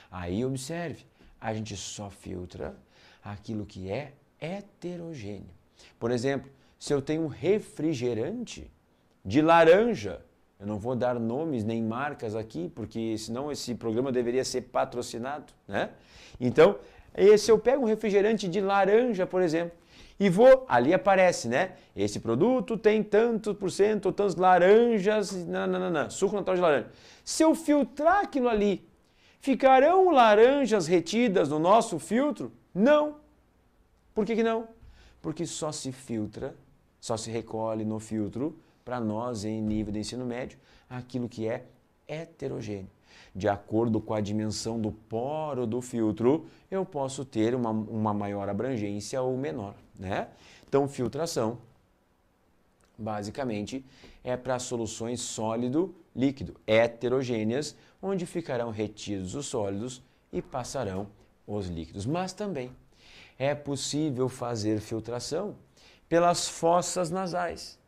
Aí observe, a gente só filtra aquilo que é heterogêneo. Por exemplo, se eu tenho um refrigerante de laranja, eu não vou dar nomes nem marcas aqui, porque senão esse programa deveria ser patrocinado, né? Então, se eu pego um refrigerante de laranja, por exemplo, e vou, ali aparece, né? Esse produto tem tanto por cento, tantas laranjas, suco natural de laranja. Se eu filtrar aquilo ali, ficarão laranjas retidas no nosso filtro? Não. Por que não? Porque só se filtra, só se recolhe no filtro, para nós em nível de ensino médio, aquilo que é heterogêneo. De acordo com a dimensão do poro do filtro, eu posso ter uma maior abrangência ou menor, né? Então, filtração, basicamente, é para soluções sólido-líquido, heterogêneas, onde ficarão retidos os sólidos e passarão os líquidos. Mas também é possível fazer filtração pelas fossas nasais,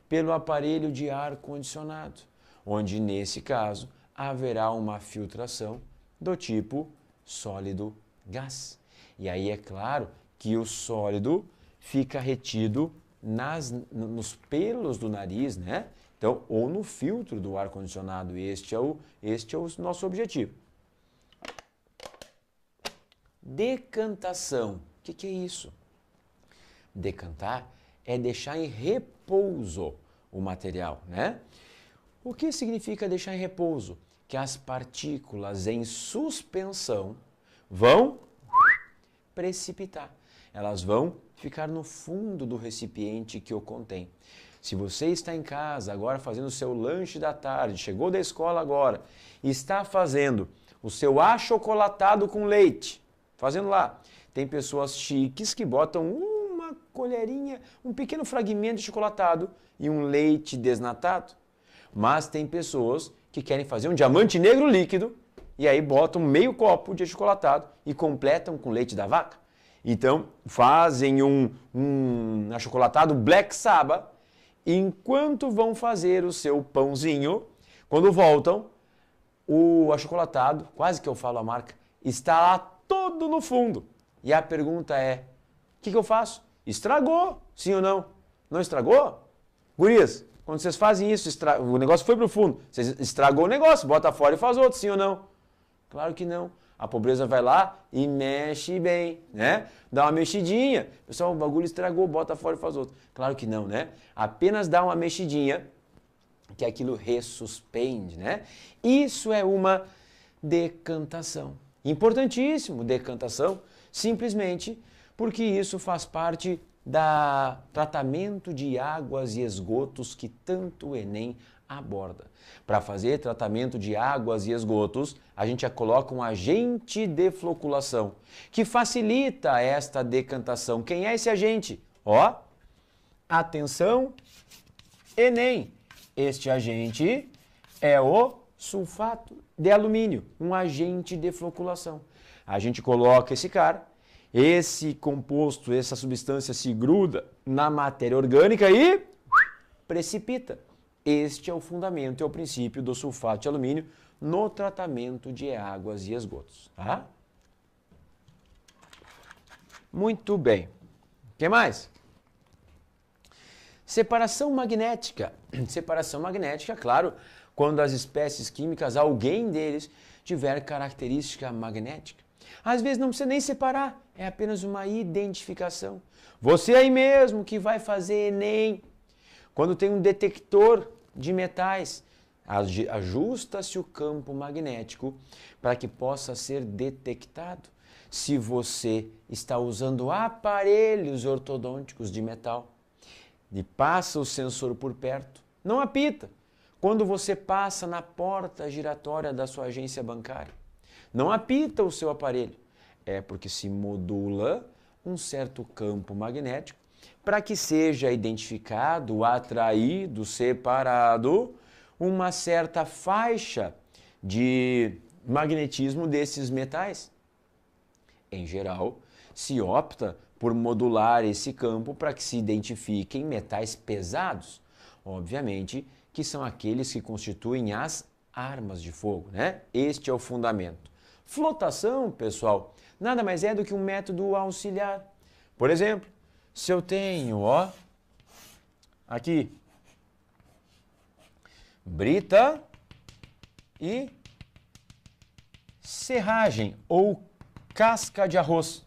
pelo aparelho de ar-condicionado, onde, nesse caso, haverá uma filtração do tipo sólido-gás. E aí é claro que o sólido fica retido nos pelos do nariz, né? Então, ou no filtro do ar-condicionado. Este é o nosso objetivo. Decantação. O que é isso? Decantar é deixar em repouso o material, né? O que significa deixar em repouso? Que as partículas em suspensão vão precipitar. Elas vão ficar no fundo do recipiente que o contém. Se você está em casa agora fazendo o seu lanche da tarde, chegou da escola agora, e está fazendo o seu achocolatado com leite, fazendo lá. Tem pessoas chiques que botam uma colherinha, um pequeno fragmento de chocolatado e um leite desnatado. Mas tem pessoas que querem fazer um diamante negro líquido e aí botam meio copo de achocolatado e completam com leite da vaca. Então, fazem um achocolatado Black Sabbath enquanto vão fazer o seu pãozinho. Quando voltam, o achocolatado, quase que eu falo a marca, está lá todo no fundo. E a pergunta é, o que eu faço? Estragou, sim ou não? Não estragou? Gurias, quando vocês fazem isso, o negócio foi pro fundo, vocês estragou o negócio, bota fora e faz outro, sim ou não? Claro que não. A pobreza vai lá e mexe bem, né? Dá uma mexidinha. Pessoal, o bagulho estragou, bota fora e faz outro. Claro que não, né? Apenas dá uma mexidinha que aquilo ressuspende, né? Isso é uma decantação. Importantíssimo, decantação, simplesmente porque isso faz parte do tratamento de águas e esgotos que tanto o Enem aborda. Para fazer tratamento de águas e esgotos, a gente já coloca um agente de floculação, que facilita esta decantação. Quem é esse agente? Ó, atenção, Enem. Este agente é o sulfato de alumínio, um agente de floculação. A gente coloca esse cara, esse composto, essa substância se gruda na matéria orgânica e precipita. Este é o fundamento, é o princípio do sulfato de alumínio no tratamento de águas e esgotos. Tá? Muito bem. O que mais? Separação magnética. Separação magnética, claro, quando as espécies químicas, alguém deles, tiver característica magnética. Às vezes não precisa nem separar, é apenas uma identificação. Você aí mesmo que vai fazer Enem, quando tem um detector de metais, ajusta-se o campo magnético para que possa ser detectado se você está usando aparelhos ortodônticos de metal e passa o sensor por perto. Não apita quando você passa na porta giratória da sua agência bancária. Não apita o seu aparelho. É porque se modula um certo campo magnético para que seja identificado, atraído, separado uma certa faixa de magnetismo desses metais. Em geral, se opta por modular esse campo para que se identifiquem metais pesados, obviamente que são aqueles que constituem as armas de fogo, né? Este é o fundamento. Flotação, pessoal, nada mais é do que um método auxiliar. Por exemplo, se eu tenho, ó, aqui, brita e serragem ou casca de arroz.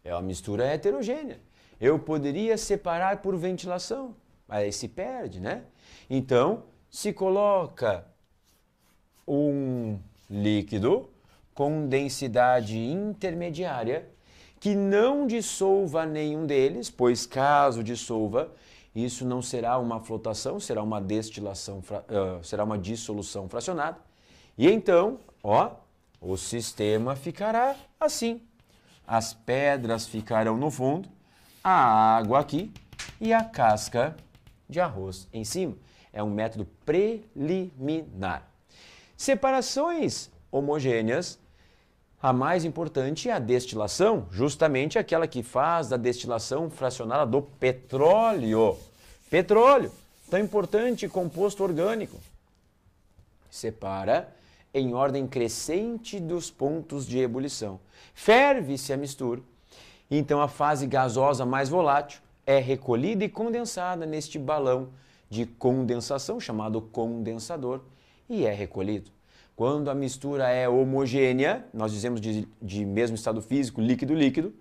É uma mistura heterogênea. Eu poderia separar por ventilação, mas aí se perde, né? Então, se coloca um líquido com densidade intermediária que não dissolva nenhum deles, pois caso dissolva, isso não será uma flotação, será uma destilação, será uma dissolução fracionada. E então, ó, o sistema ficará assim. As pedras ficarão no fundo, a água aqui e a casca de arroz em cima. É um método preliminar. Separações homogêneas, a mais importante é a destilação, justamente aquela que faz da destilação fracionada do petróleo. Petróleo, tão importante composto orgânico. Separa em ordem crescente dos pontos de ebulição. Ferve-se a mistura, então a fase gasosa mais volátil é recolhida e condensada neste balão de condensação, chamado condensador, e é recolhido. Quando a mistura é homogênea, nós dizemos de mesmo estado físico, líquido-líquido,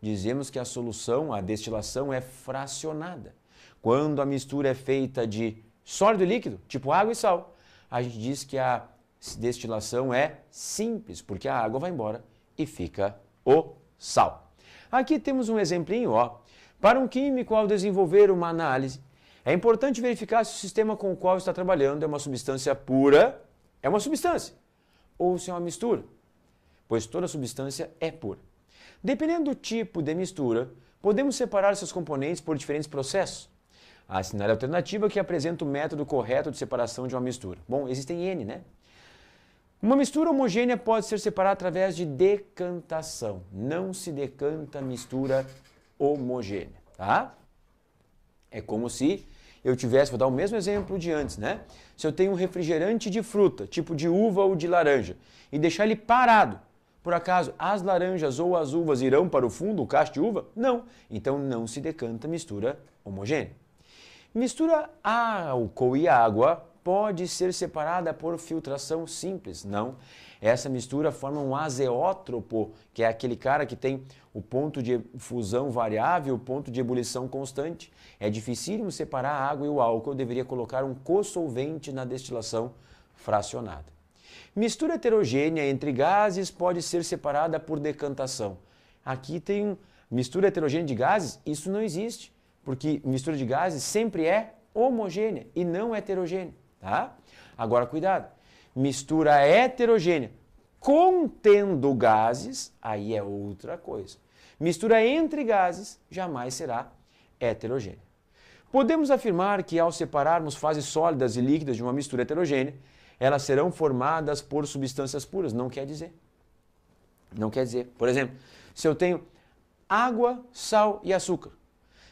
dizemos que a solução, a destilação é fracionada. Quando a mistura é feita de sólido e líquido, tipo água e sal, a gente diz que a destilação é simples, porque a água vai embora e fica o sal. Aqui temos um exemplinho, ó. Para um químico, ao desenvolver uma análise, é importante verificar se o sistema com o qual está trabalhando é uma substância pura, é uma substância, ou se é uma mistura, pois toda substância é pura. Dependendo do tipo de mistura, podemos separar seus componentes por diferentes processos. Assinale a alternativa que apresenta o método correto de separação de uma mistura. Bom, existem N, né? Uma mistura homogênea pode ser separada através de decantação. Não se decanta mistura homogênea, tá? É como se eu tivesse, vou dar o mesmo exemplo de antes, né? Se eu tenho um refrigerante de fruta, tipo de uva ou de laranja, e deixar ele parado, por acaso as laranjas ou as uvas irão para o fundo, o cacho de uva? Não. Então não se decanta mistura homogênea. Mistura álcool e água pode ser separada por filtração simples. Não. Essa mistura forma um azeótropo, que é aquele cara que tem o ponto de fusão variável, o ponto de ebulição constante. É dificílimo separar a água e o álcool. Eu deveria colocar um co-solvente na destilação fracionada. Mistura heterogênea entre gases pode ser separada por decantação. Aqui tem mistura heterogênea de gases, isso não existe, porque mistura de gases sempre é homogênea e não heterogênea, tá? Agora cuidado, mistura heterogênea contendo gases, aí é outra coisa. Mistura entre gases jamais será heterogênea. Podemos afirmar que ao separarmos fases sólidas e líquidas de uma mistura heterogênea, elas serão formadas por substâncias puras. Não quer dizer. Não quer dizer. Por exemplo, se eu tenho água, sal e açúcar.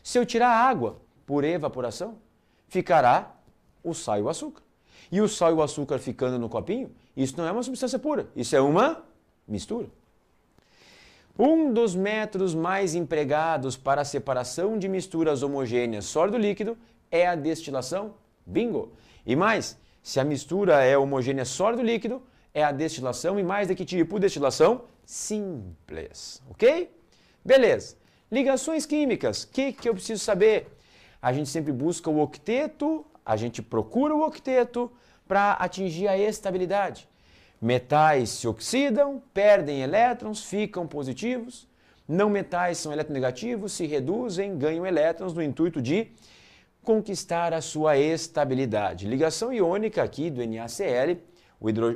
Se eu tirar a água por evaporação, ficará o sal e o açúcar. E o sal e o açúcar ficando no copinho, isso não é uma substância pura, isso é uma mistura. Um dos métodos mais empregados para a separação de misturas homogêneas sólido-líquido é a destilação. Bingo! E mais, se a mistura é homogênea sólido-líquido, é a destilação e mais de que tipo? Destilação simples, ok? Beleza. Ligações químicas, o que eu preciso saber? A gente sempre busca o octeto, a gente procura o octeto para atingir a estabilidade. Metais se oxidam, perdem elétrons, ficam positivos. Não metais são eletronegativos, se reduzem, ganham elétrons no intuito de conquistar a sua estabilidade. Ligação iônica aqui do NaCl,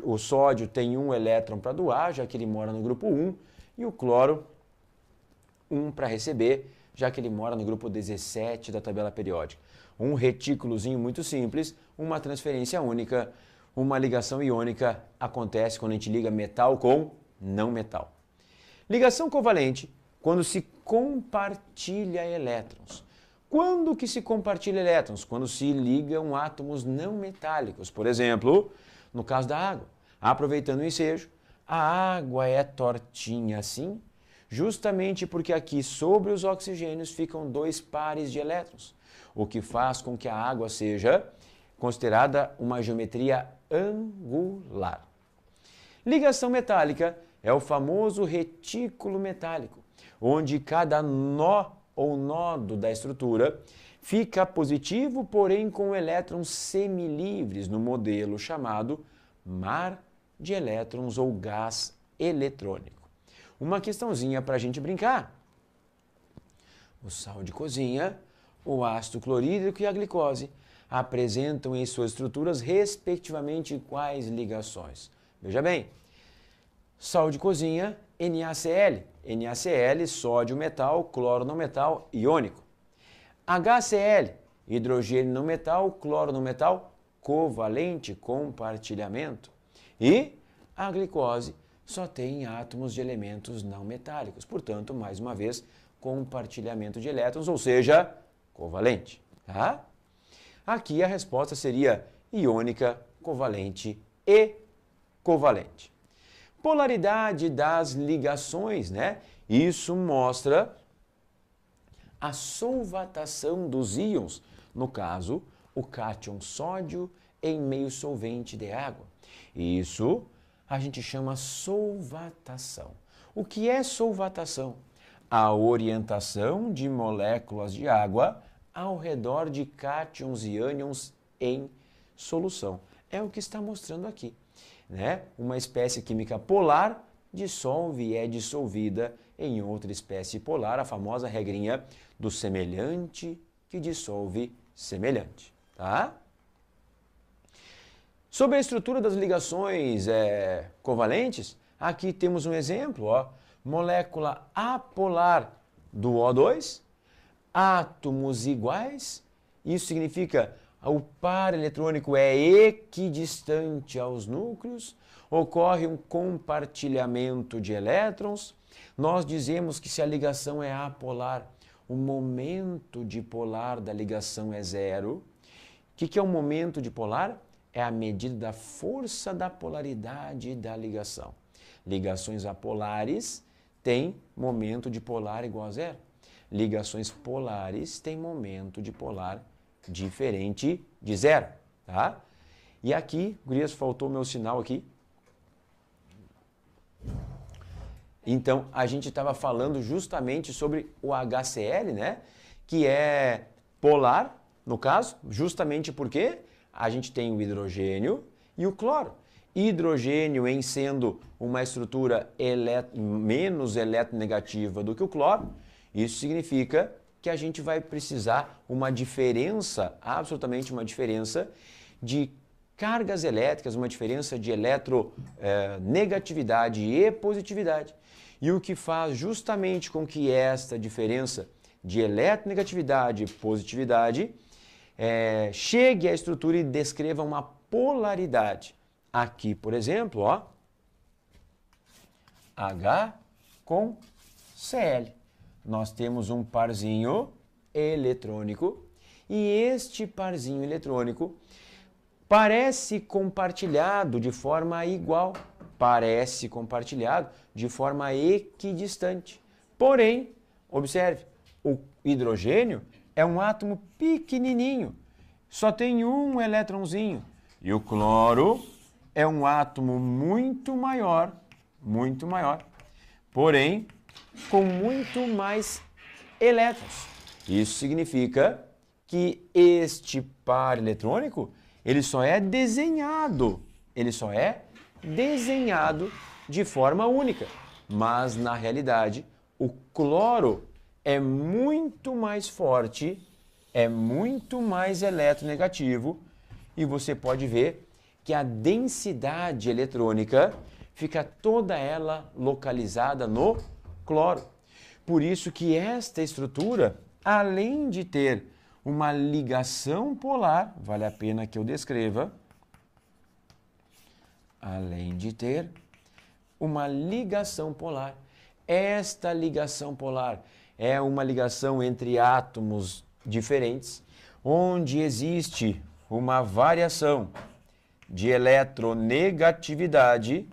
o sódio tem um elétron para doar, já que ele mora no grupo 1, e o cloro, um para receber, já que ele mora no grupo 17 da tabela periódica. Um retículozinho muito simples, uma transferência única, uma ligação iônica acontece quando a gente liga metal com não metal. Ligação covalente, quando se compartilha elétrons. Quando que se compartilha elétrons? Quando se ligam átomos não metálicos. Por exemplo, no caso da água. Aproveitando o ensejo, a água é tortinha assim, justamente porque aqui sobre os oxigênios ficam dois pares de elétrons, o que faz com que a água seja considerada uma geometria angular. Ligação metálica é o famoso retículo metálico, onde cada nó ou nodo da estrutura fica positivo, porém com elétrons semilivres no modelo chamado mar de elétrons ou gás eletrônico. Uma questãozinha para a gente brincar. O sal de cozinha, o ácido clorídrico e a glicose apresentam em suas estruturas respectivamente quais ligações? Veja bem, sal de cozinha, NaCl. NaCl, sódio metal, cloro não metal, iônico. HCl, hidrogênio não metal, cloro não metal, covalente, compartilhamento. E a glicose só tem átomos de elementos não metálicos, portanto, mais uma vez, compartilhamento de elétrons, ou seja, covalente. Tá? Aqui a resposta seria iônica, covalente e covalente. Polaridade das ligações, né? Isso mostra a solvatação dos íons, no caso, o cátion sódio em meio solvente de água. Isso a gente chama solvatação. O que é solvatação? A orientação de moléculas de água ao redor de cátions e ânions em solução. É o que está mostrando aqui, né? Uma espécie química polar dissolve e é dissolvida em outra espécie polar, a famosa regrinha do semelhante que dissolve semelhante, tá? Sobre a estrutura das ligações covalentes, aqui temos um exemplo, ó, molécula apolar do O2, átomos iguais, isso significa o par eletrônico é equidistante aos núcleos, ocorre um compartilhamento de elétrons. Nós dizemos que se a ligação é apolar, o momento dipolar da ligação é zero. O que é o momento dipolar? É a medida da força da polaridade da ligação. Ligações apolares têm momento dipolar igual a zero. Ligações polares têm momento dipolar diferente de zero, tá? E aqui, gurias, faltou meu sinal aqui. Então, a gente estava falando justamente sobre o HCl, né? Que é polar, no caso, justamente porque a gente tem o hidrogênio e o cloro. hidrogênio em sendo uma estrutura menos eletronegativa do que o cloro, isso significa que a gente vai precisar uma diferença, absolutamente uma diferença de cargas elétricas, uma diferença de eletronegatividade e positividade. E o que faz justamente com que esta diferença de eletronegatividade e positividade chegue à estrutura e descreva uma polaridade. Aqui, por exemplo, ó, H com Cl. Nós temos um parzinho eletrônico e este parzinho eletrônico parece compartilhado de forma igual, parece compartilhado de forma equidistante. Porém, observe, o hidrogênio é um átomo pequenininho, só tem um elétronzinho. E o cloro é um átomo muito maior, porém com muito mais elétrons. Isso significa que este par eletrônico, ele só é desenhado de forma única. Mas, na realidade, o cloro é muito mais forte, é muito mais eletronegativo e você pode ver que a densidade eletrônica fica toda ela localizada no cloro. Por isso que esta estrutura, além de ter uma ligação polar, vale a pena que eu descreva, além de ter uma ligação polar. Esta ligação polar é uma ligação entre átomos diferentes, onde existe uma variação de eletronegatividade,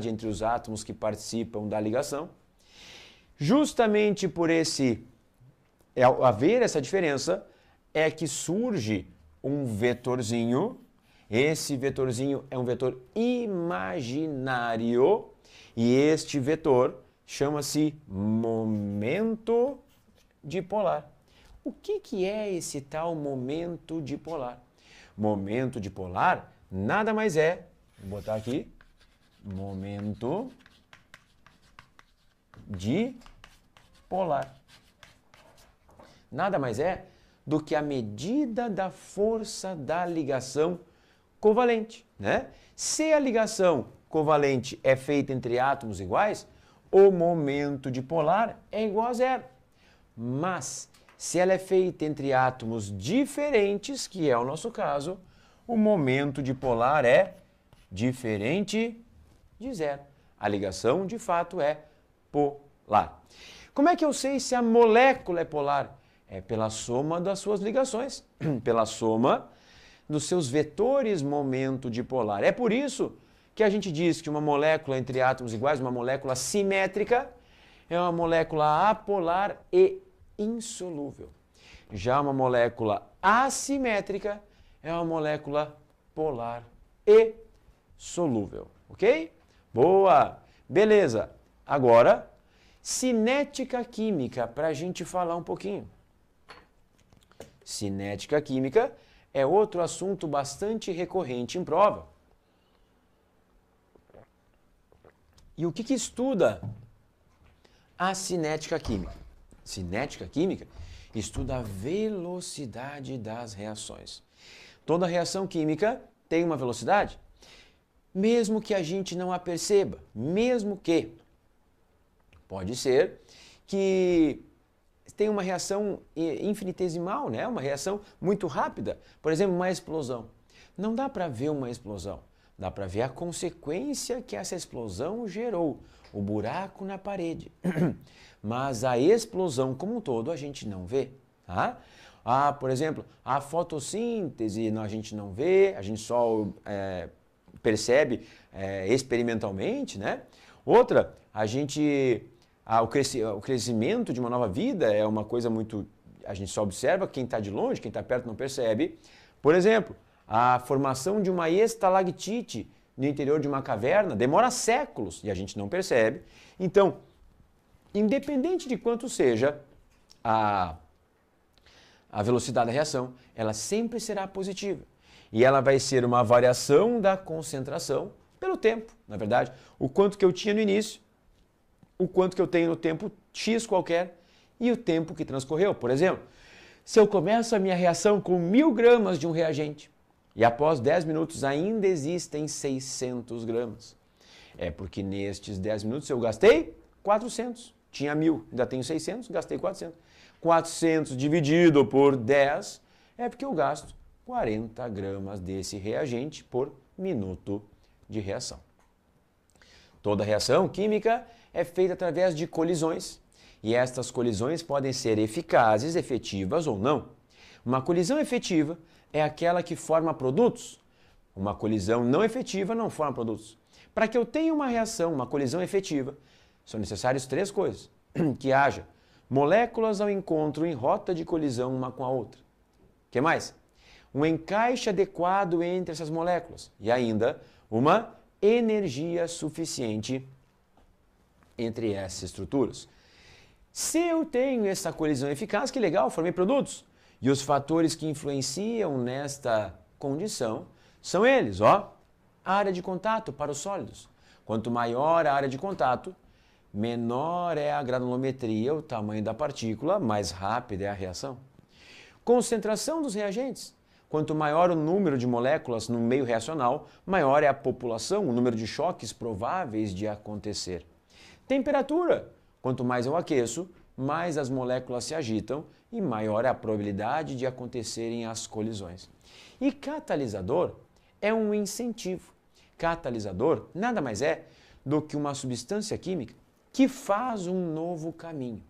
entre os átomos que participam da ligação. Justamente por haver essa diferença, é que surge um vetorzinho. Esse vetorzinho é um vetor imaginário e este vetor chama-se momento dipolar. O que é esse tal momento dipolar? Momento dipolar nada mais é, vou botar aqui, momento dipolar. Nada mais é do que a medida da força da ligação covalente, né? Se a ligação covalente é feita entre átomos iguais, o momento dipolar é igual a zero. Mas, se ela é feita entre átomos diferentes, que é o nosso caso, o momento dipolar é diferente de zero. A ligação, de fato, é polar. Como é que eu sei se a molécula é polar? É pela soma das suas ligações, pela soma dos seus vetores momento dipolar. É por isso que a gente diz que uma molécula entre átomos iguais, uma molécula simétrica, é uma molécula apolar e insolúvel. Já uma molécula assimétrica é uma molécula polar e solúvel, ok? Boa! Beleza! Agora, cinética química, para a gente falar um pouquinho. Cinética química é outro assunto bastante recorrente em prova. E o que estuda a cinética química? Cinética química estuda a velocidade das reações. Toda reação química tem uma velocidade, mesmo que a gente não a perceba, mesmo que pode ser que tem uma reação infinitesimal, né? Uma reação muito rápida. Por exemplo, uma explosão. Não dá para ver uma explosão, dá para ver a consequência que essa explosão gerou, o buraco na parede. Mas a explosão como um todo a gente não vê. Tá? Por exemplo, a fotossíntese a gente não vê, a gente só percebe experimentalmente, né? Outra, o crescimento de uma nova vida é uma coisa muito... A gente só observa, quem está de longe, quem está perto não percebe. Por exemplo, a formação de uma estalactite no interior de uma caverna demora séculos e a gente não percebe. Então, independente de quanto seja a velocidade da reação, ela sempre será positiva. E ela vai ser uma variação da concentração pelo tempo, na verdade. O quanto que eu tinha no início, o quanto que eu tenho no tempo X qualquer e o tempo que transcorreu. Por exemplo, se eu começo a minha reação com 1000 gramas de um reagente e após 10 minutos ainda existem 600 gramas, é porque nestes 10 minutos eu gastei 400. Tinha 1000, ainda tenho 600, gastei 400. 400 dividido por 10 é porque eu gasto 40 gramas desse reagente por minuto de reação. Toda reação química é feita através de colisões e estas colisões podem ser eficazes, efetivas ou não. Uma colisão efetiva é aquela que forma produtos. Uma colisão não efetiva não forma produtos. Para que eu tenha uma reação, uma colisão efetiva, são necessárias 3 coisas. Que haja moléculas ao encontro em rota de colisão uma com a outra. O que mais? Um encaixe adequado entre essas moléculas e ainda uma energia suficiente entre essas estruturas. Se eu tenho essa colisão eficaz, que legal, formei produtos. E os fatores que influenciam nesta condição são eles, ó, a área de contato para os sólidos. Quanto maior a área de contato, menor é a granulometria, o tamanho da partícula, mais rápida é a reação. Concentração dos reagentes. Quanto maior o número de moléculas no meio reacional, maior é a população, o número de choques prováveis de acontecer. Temperatura. Quanto mais eu aqueço, mais as moléculas se agitam e maior é a probabilidade de acontecerem as colisões. E catalisador é um incentivo. Catalisador nada mais é do que uma substância química que faz um novo caminho.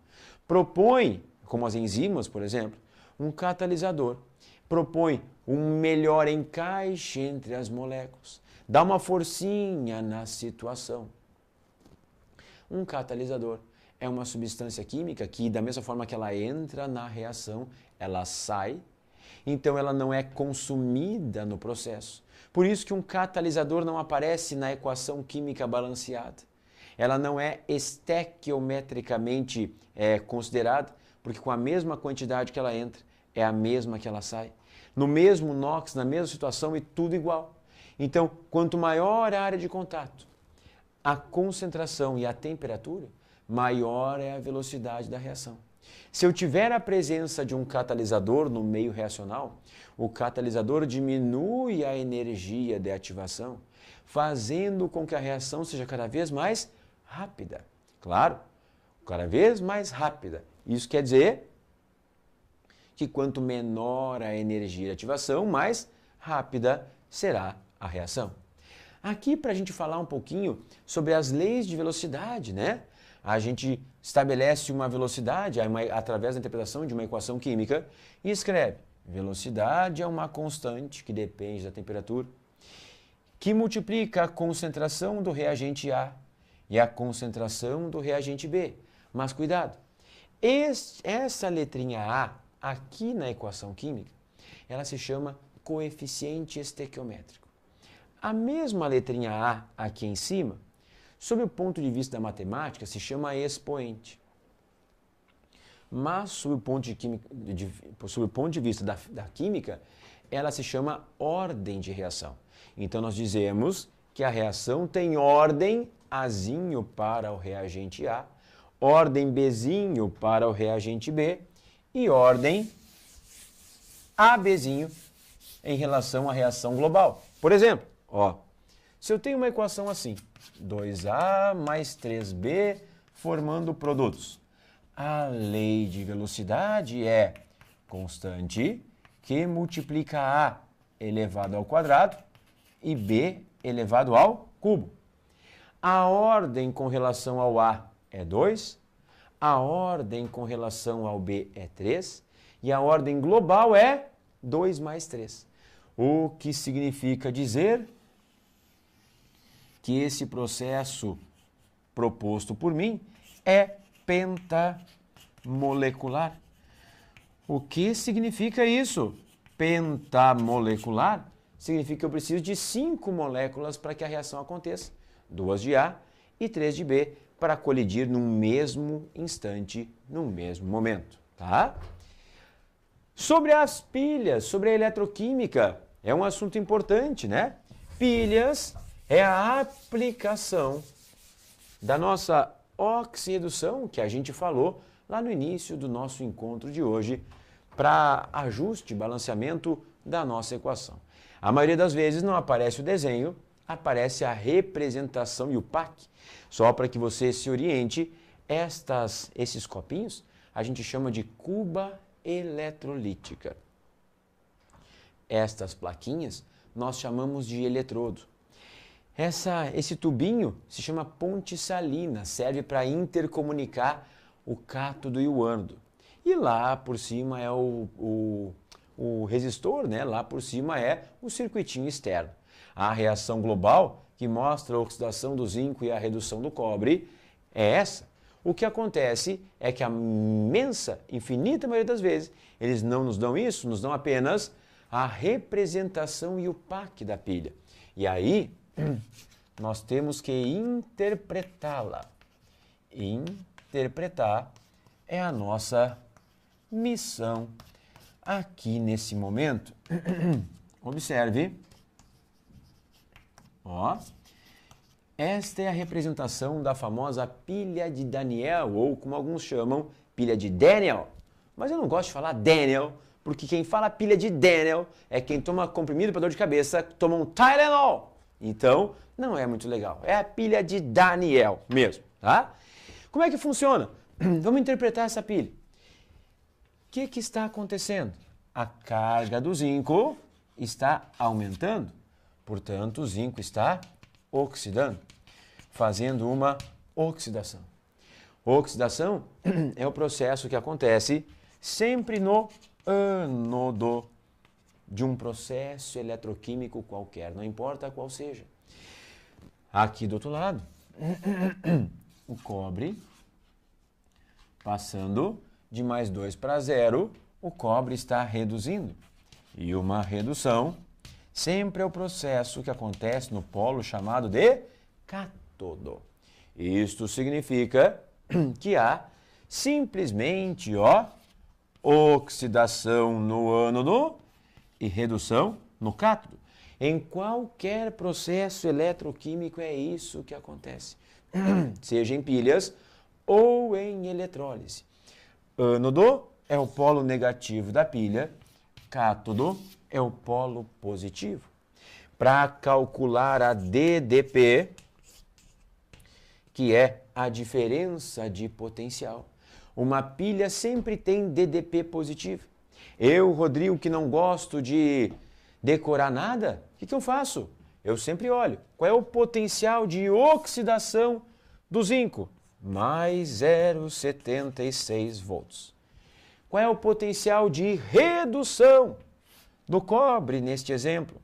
Propõe, como as enzimas, por exemplo, um catalisador. Propõe um melhor encaixe entre as moléculas. Dá uma forcinha na situação. Um catalisador é uma substância química que, da mesma forma que ela entra na reação, ela sai. Então ela não é consumida no processo. Por isso que um catalisador não aparece na equação química balanceada. Ela não é estequiometricamente considerada, porque com a mesma quantidade que ela entra, é a mesma que ela sai. No mesmo NOx, na mesma situação e tudo igual. Então, quanto maior a área de contato, a concentração e a temperatura, maior é a velocidade da reação. Se eu tiver a presença de um catalisador no meio reacional, o catalisador diminui a energia de ativação, fazendo com que a reação seja cada vez mais rápida. Claro, cada vez mais rápida. Isso quer dizer que quanto menor a energia de ativação, mais rápida será a reação. Aqui para a gente falar um pouquinho sobre as leis de velocidade, né? A gente estabelece uma velocidade através da interpretação de uma equação química e escreve: velocidade é uma constante que depende da temperatura, que multiplica a concentração do reagente A e a concentração do reagente B. Mas cuidado, essa letrinha A aqui na equação química, ela se chama coeficiente estequiométrico. A mesma letrinha A aqui em cima, sob o ponto de vista da matemática, se chama expoente. Mas, sob o ponto de vista da química, ela se chama ordem de reação. Então, nós dizemos que a reação tem ordem Azinho para o reagente A, ordem Bzinho para o reagente B e ordem ABzinho em relação à reação global. Por exemplo, ó, se eu tenho uma equação assim, 2A mais 3B formando produtos, a lei de velocidade é constante que multiplica A elevado ao quadrado e B elevado ao cubo. A ordem com relação ao A é 2, a ordem com relação ao B é 3 e a ordem global é 2 mais 3. O que significa dizer que esse processo proposto por mim é pentamolecular. O que significa isso? Pentamolecular significa que eu preciso de 5 moléculas para que a reação aconteça. 2 de A e 3 de B para colidir no mesmo instante, no mesmo momento, tá? Sobre as pilhas, sobre a eletroquímica, é um assunto importante, né? Pilhas é a aplicação da nossa oxirredução, que a gente falou lá no início do nosso encontro de hoje, para ajuste, balanceamento da nossa equação. A maioria das vezes não aparece o desenho, aparece a representação e o PAC. Só para que você se oriente, esses copinhos a gente chama de cuba eletrolítica. Estas plaquinhas nós chamamos de eletrodo. Esse tubinho se chama ponte salina, serve para intercomunicar o cátodo e o ânodo. E lá por cima é o resistor, né? Lá por cima é o circuitinho externo. A reação global, que mostra a oxidação do zinco e a redução do cobre, é essa. O que acontece é que a imensa, infinita maioria das vezes, eles não nos dão isso, nos dão apenas a representação e o PAC da pilha. E aí, nós temos que interpretá-la. Interpretar é a nossa missão aqui nesse momento. Observe. Ó. Esta é a representação da famosa pilha de Daniel, ou como alguns chamam, pilha de Daniel. Mas eu não gosto de falar Daniel, porque quem fala pilha de Daniel é quem toma comprimido para dor de cabeça, toma um Tylenol. Então, não é muito legal. É a pilha de Daniel mesmo, tá? Como é que funciona? Vamos interpretar essa pilha. O que está acontecendo? A carga do zinco está aumentando, portanto, o zinco está oxidando, fazendo uma oxidação. Oxidação é o processo que acontece sempre no ânodo de um processo eletroquímico qualquer, não importa qual seja. Aqui do outro lado, o cobre passando de mais 2 para 0, o cobre está reduzindo. E uma redução sempre é o processo que acontece no polo chamado de cátodo. Isto significa que há simplesmente oxidação no ânodo e redução no cátodo. Em qualquer processo eletroquímico é isso que acontece, seja em pilhas ou em eletrólise. Ânodo é o polo negativo da pilha, cátodo é o polo positivo. Para calcular a DDP, que é a diferença de potencial, uma pilha sempre tem DDP positivo. Eu, Rodrigo, que não gosto de decorar nada, o que eu faço? Eu sempre olho. Qual é o potencial de oxidação do zinco? Mais 0,76 volts. Qual é o potencial de redução do cobre neste exemplo?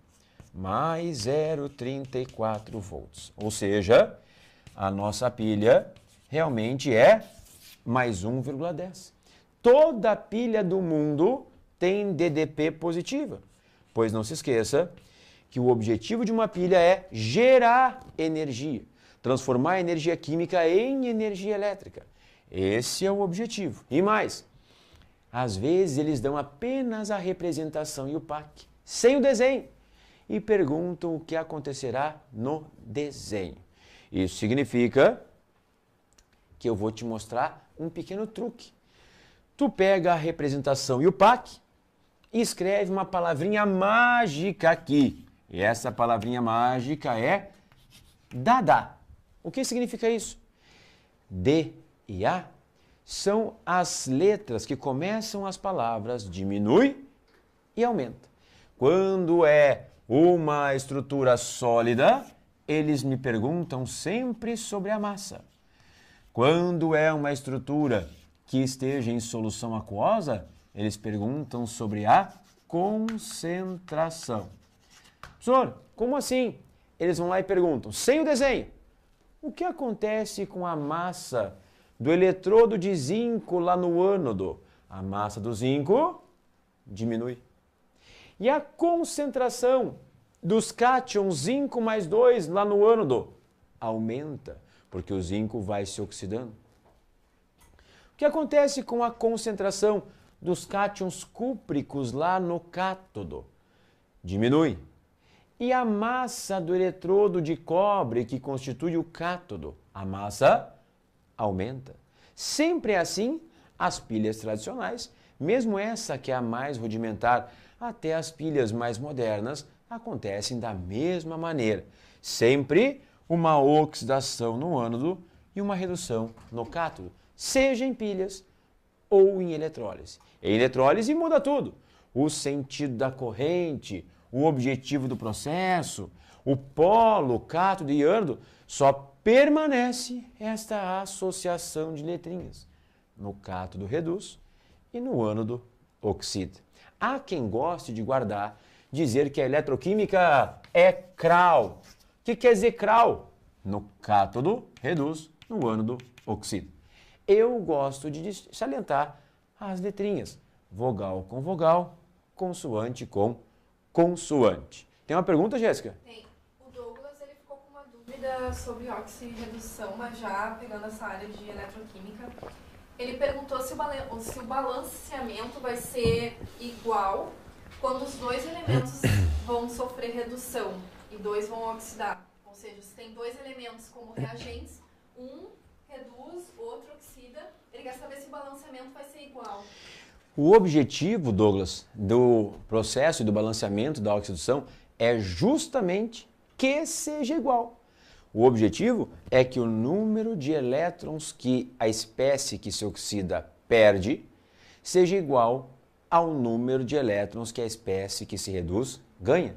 Mais 0,34 volts. Ou seja, a nossa pilha realmente é mais 1,10. Toda pilha do mundo tem DDP positiva. Pois não se esqueça que o objetivo de uma pilha é gerar energia, transformar a energia química em energia elétrica. Esse é o objetivo. E mais, às vezes eles dão apenas a representação e o PAC, sem o desenho, e perguntam o que acontecerá no desenho. Isso significa que eu vou te mostrar um pequeno truque. Tu pega a representação e o PAC e escreve uma palavrinha mágica aqui. E essa palavrinha mágica é Dada. O que significa isso? D e A são as letras que começam as palavras, diminui e aumenta. Quando é uma estrutura sólida, eles me perguntam sempre sobre a massa. Quando é uma estrutura que esteja em solução aquosa, eles perguntam sobre a concentração. Professor, como assim? Eles vão lá e perguntam, sem o desenho, o que acontece com a massa do eletrodo de zinco lá no ânodo? A massa do zinco diminui. E a concentração dos cátions zinco mais 2 lá no ânodo aumenta, porque o zinco vai se oxidando. O que acontece com a concentração dos cátions cúpricos lá no cátodo diminui. E a massa do eletrodo de cobre que constitui o cátodo, a massa aumenta. Sempre é assim as pilhas tradicionais, mesmo essa que é a mais rudimentar, até as pilhas mais modernas acontecem da mesma maneira. Sempre uma oxidação no ânodo e uma redução no cátodo, seja em pilhas ou em eletrólise. Em eletrólise muda tudo. O sentido da corrente, o objetivo do processo, o polo, cátodo e ânodo, só permanece esta associação de letrinhas. No cátodo reduz e no ânodo oxida. Há quem goste de guardar, dizer que a eletroquímica é CRAL. O que quer dizer CRAL? No cátodo reduz, no ânodo oxida. Eu gosto de salientar as letrinhas, vogal com vogal, consoante com consoante. Tem uma pergunta, Jéssica? Tem. O Douglas ele ficou com uma dúvida sobre oxirredução, mas já pegando essa área de eletroquímica. Ele perguntou se o balanceamento vai ser igual quando os dois elementos vão sofrer redução e dois vão oxidar. Ou seja, se tem dois elementos como reagentes, um reduz, outro oxida. Ele quer saber se o balanceamento vai ser igual. O objetivo, Douglas, do processo e do balanceamento da oxidação é justamente que seja igual. O objetivo é que o número de elétrons que a espécie que se oxida perde seja igual ao número de elétrons que a espécie que se reduz ganha,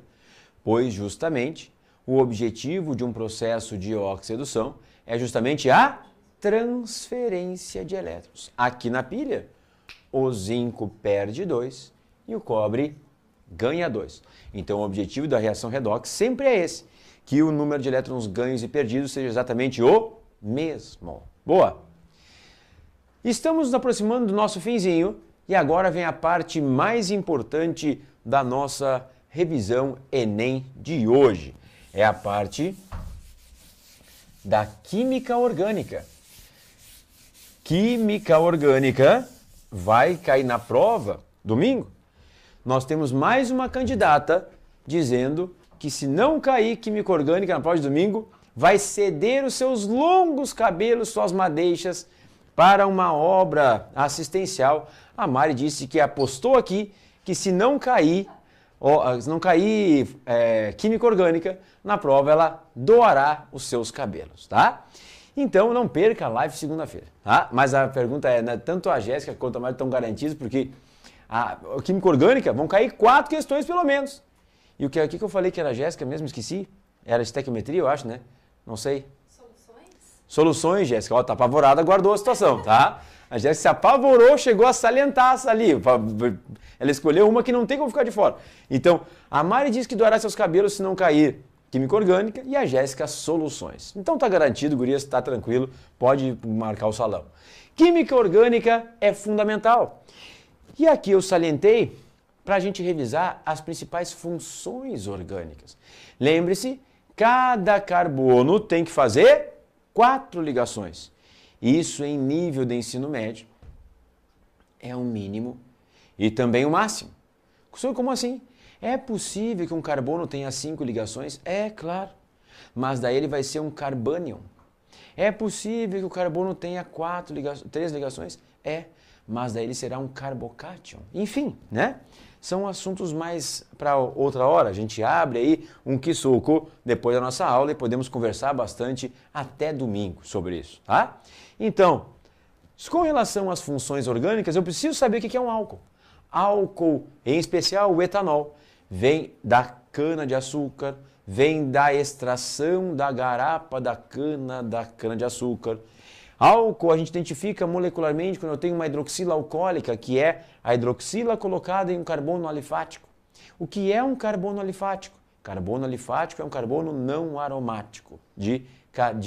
pois justamente o objetivo de um processo de oxidação é justamente a transferência de elétrons. Aqui na pilha, o zinco perde 2 e o cobre ganha 2. Então o objetivo da reação redox sempre é esse, que o número de elétrons ganhos e perdidos seja exatamente o mesmo. Boa! Estamos nos aproximando do nosso finzinho e agora vem a parte mais importante da nossa revisão Enem de hoje. É a parte da química orgânica. Química orgânica vai cair na prova domingo. Nós temos mais uma candidata dizendo que se não cair química orgânica na prova de domingo, vai ceder os seus longos cabelos, suas madeixas, para uma obra assistencial. A Mari disse que apostou aqui que se não cair química orgânica na prova, ela doará os seus cabelos, tá? Então não perca a live segunda-feira, tá? Mas a pergunta é, né, tanto a Jéssica quanto a Mari estão garantidos, porque a química orgânica vão cair 4 questões pelo menos. E o que eu falei que era a Jéssica mesmo? Esqueci. Era estequiometria, eu acho, né? Não sei. Soluções, Jéssica. Ó, tá apavorada, guardou a situação, tá? A Jéssica se apavorou, chegou a salientar ali. Ela escolheu uma que não tem como ficar de fora. Então, a Mari disse que doará seus cabelos se não cair química orgânica e a Jéssica soluções. Então tá garantido, gurias, tá tranquilo, pode marcar o salão. Química orgânica é fundamental. E aqui eu salientei para a gente revisar as principais funções orgânicas. Lembre-se, cada carbono tem que fazer 4 ligações. Isso em nível de ensino médio é o mínimo e também o máximo. Como assim? É possível que um carbono tenha 5 ligações? É, claro. Mas daí ele vai ser um carbânion. É possível que o carbono tenha 3 ligações? É. Mas daí ele será um carbocátion. Enfim, né? São assuntos mais para outra hora. A gente abre aí um quissuco depois da nossa aula e podemos conversar bastante até domingo sobre isso, tá? Então, com relação às funções orgânicas, eu preciso saber o que é um álcool. Álcool, em especial o etanol, vem da cana-de-açúcar, vem da extração da garapa da cana-de-açúcar. Álcool a gente identifica molecularmente quando eu tenho uma hidroxila alcoólica, que é a hidroxila colocada em um carbono alifático. O que é um carbono alifático? Carbono alifático é um carbono não aromático, de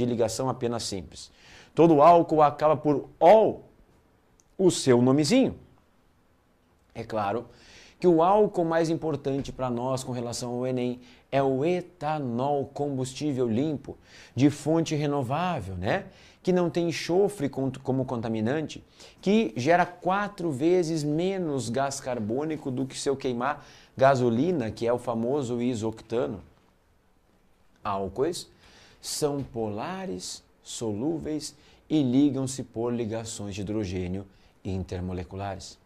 ligação apenas simples. Todo álcool acaba por ol, o seu nomezinho. É claro que o álcool mais importante para nós com relação ao Enem é o etanol, combustível limpo, de fonte renovável, né? Que não tem enxofre como contaminante, que gera 4 vezes menos gás carbônico do que se eu queimar gasolina, que é o famoso isoctano. Álcoois são polares, solúveis e ligam-se por ligações de hidrogênio intermoleculares.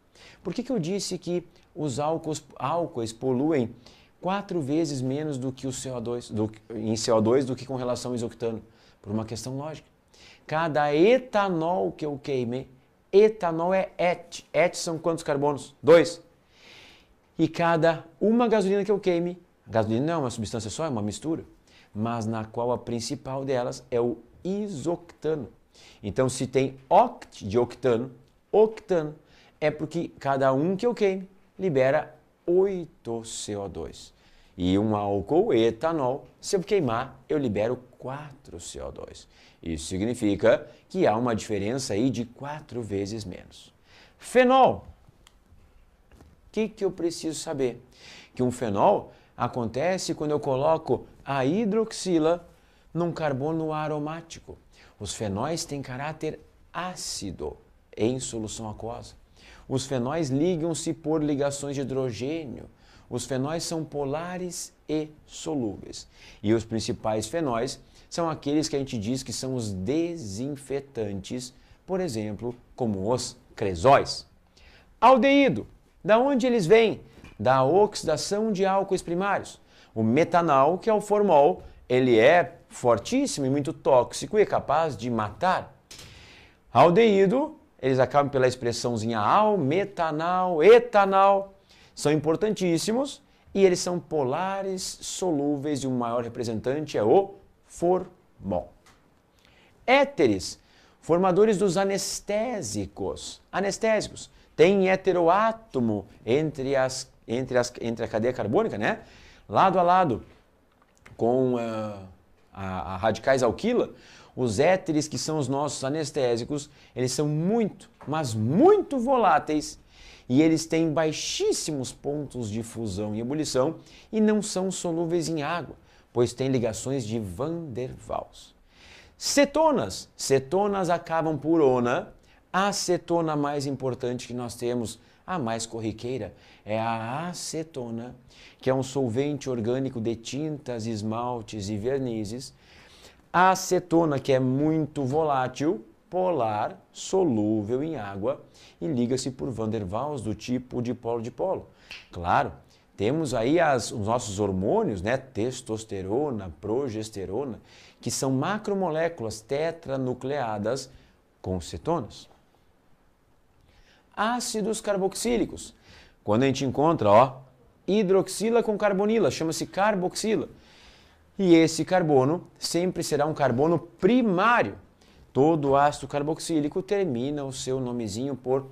Por que eu disse que os álcoois poluem 4 vezes menos do que o CO2, em CO2 do que com relação ao isoctano? Por uma questão lógica. Cada etanol que eu queime, etanol é et. Et são quantos carbonos? 2. E cada uma gasolina que eu queime, gasolina não é uma substância só, é uma mistura, mas na qual a principal delas é o isoctano. Então, se tem oct de octano, é porque cada um que eu queime libera 8 CO2. E um álcool, etanol, se eu queimar, eu libero 4 CO2. Isso significa que há uma diferença aí de 4 vezes menos. Fenol. O que eu preciso saber? Que um fenol acontece quando eu coloco a hidroxila num carbono aromático. Os fenóis têm caráter ácido em solução aquosa. Os fenóis ligam-se por ligações de hidrogênio. Os fenóis são polares e solúveis. E os principais fenóis são aqueles que a gente diz que são os desinfetantes, por exemplo, como os cresóis. Aldeído. Da onde eles vêm? Da oxidação de álcoois primários. O metanol, que é o formol, ele é fortíssimo e muito tóxico e é capaz de matar. Aldeído, eles acabam pela expressãozinha al, metanol, etanol, são importantíssimos e eles são polares, solúveis e o maior representante é o formol. Éteres, formadores dos anestésicos. Anestésicos, tem heteroátomo entre a cadeia carbônica, né? Lado a lado com a radicais alquila, os éteres, que são os nossos anestésicos, eles são muito, mas muito voláteis e eles têm baixíssimos pontos de fusão e ebulição e não são solúveis em água, pois têm ligações de Van der Waals. Cetonas. Cetonas acabam por ona. A acetona mais importante que nós temos, a mais corriqueira, é a acetona, que é um solvente orgânico de tintas, esmaltes e vernizes. A acetona, que é muito volátil, polar, solúvel em água e liga-se por Van der Waals do tipo dipolo-dipolo. Claro, temos aí os nossos hormônios, né? Testosterona, progesterona, que são macromoléculas tetranucleadas com cetonas. Ácidos carboxílicos. Quando a gente encontra, hidroxila com carbonila, chama-se carboxila. E esse carbono sempre será um carbono primário. Todo ácido carboxílico termina o seu nomezinho por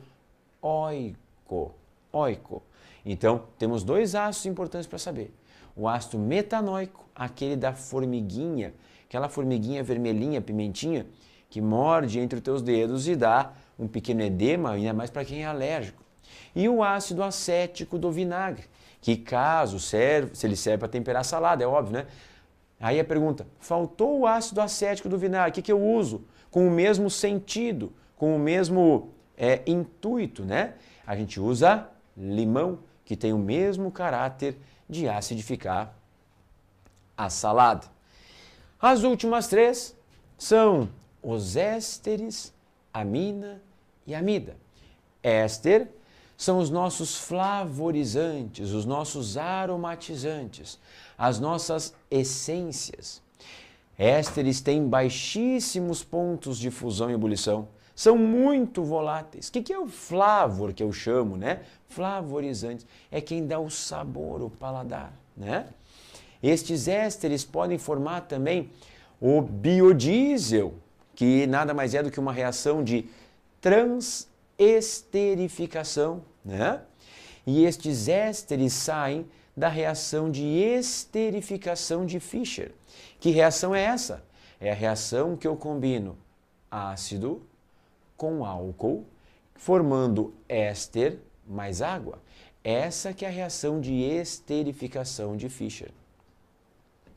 oico. Oico. Então, temos 2 ácidos importantes para saber. O ácido metanoico, aquele da formiguinha, aquela formiguinha vermelhinha, pimentinha, que morde entre os teus dedos e dá um pequeno edema, ainda mais para quem é alérgico. E o ácido acético do vinagre, que caso serve, se ele serve para temperar salada, é óbvio, né? Aí a pergunta, faltou o ácido acético do vinagre, o que eu uso? Com o mesmo sentido, com o mesmo intuito, né? A gente usa limão, que tem o mesmo caráter de acidificar a salada. As últimas 3 são os ésteres, amina e amida. Éster são os nossos flavorizantes, os nossos aromatizantes, as nossas essências. Ésteres têm baixíssimos pontos de fusão e ebulição, são muito voláteis. O que é o flavor que eu chamo, né? Flavorizantes é quem dá o sabor, o paladar, né? Estes ésteres podem formar também o biodiesel, que nada mais é do que uma reação de transesterificação, né? E estes ésteres saem da reação de esterificação de Fischer. Que reação é essa? É a reação que eu combino ácido com álcool, formando éster mais água. Essa que é a reação de esterificação de Fischer.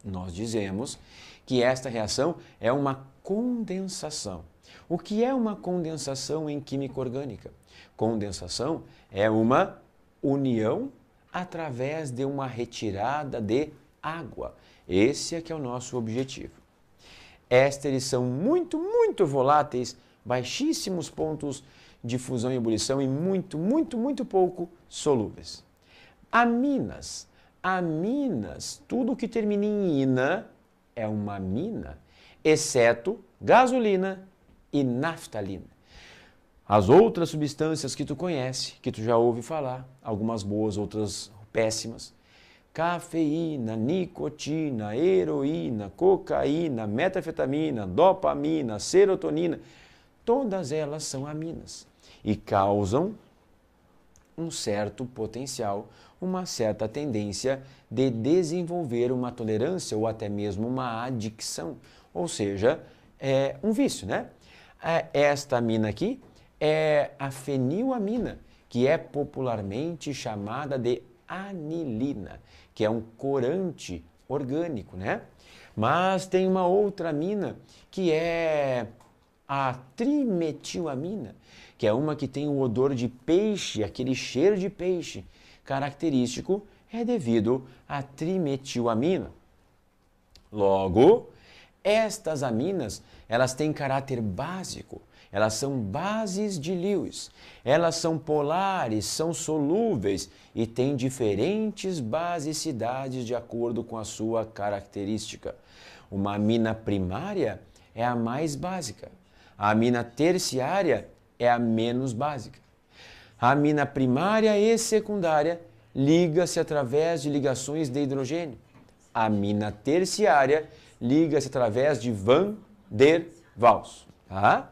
Nós dizemos que esta reação é uma condensação. O que é uma condensação em química orgânica? Condensação é uma união através de uma retirada de água. Esse é que é o nosso objetivo. Ésteres são muito, muito voláteis, baixíssimos pontos de fusão e ebulição e muito, muito, muito pouco solúveis. Aminas. Aminas, tudo que termina em ina é uma amina, exceto gasolina e naftalina. As outras substâncias que tu conhece, que tu já ouve falar, algumas boas, outras péssimas, cafeína, nicotina, heroína, cocaína, metanfetamina, dopamina, serotonina, todas elas são aminas e causam um certo potencial, uma certa tendência de desenvolver uma tolerância ou até mesmo uma adicção, ou seja, é um vício, né? Esta amina aqui é a fenilamina, que é popularmente chamada de anilina, que é um corante orgânico, né? Mas tem uma outra amina que é a trimetilamina, que é uma que tem o odor de peixe, aquele cheiro de peixe característico, é devido à trimetilamina. Logo, estas aminas, elas têm caráter básico, elas são bases de Lewis, elas são polares, são solúveis e têm diferentes basicidades de acordo com a sua característica. Uma amina primária é a mais básica, a amina terciária é a menos básica. A amina primária e secundária liga-se através de ligações de hidrogênio. A amina terciária liga-se através de Van der Waals. Tá?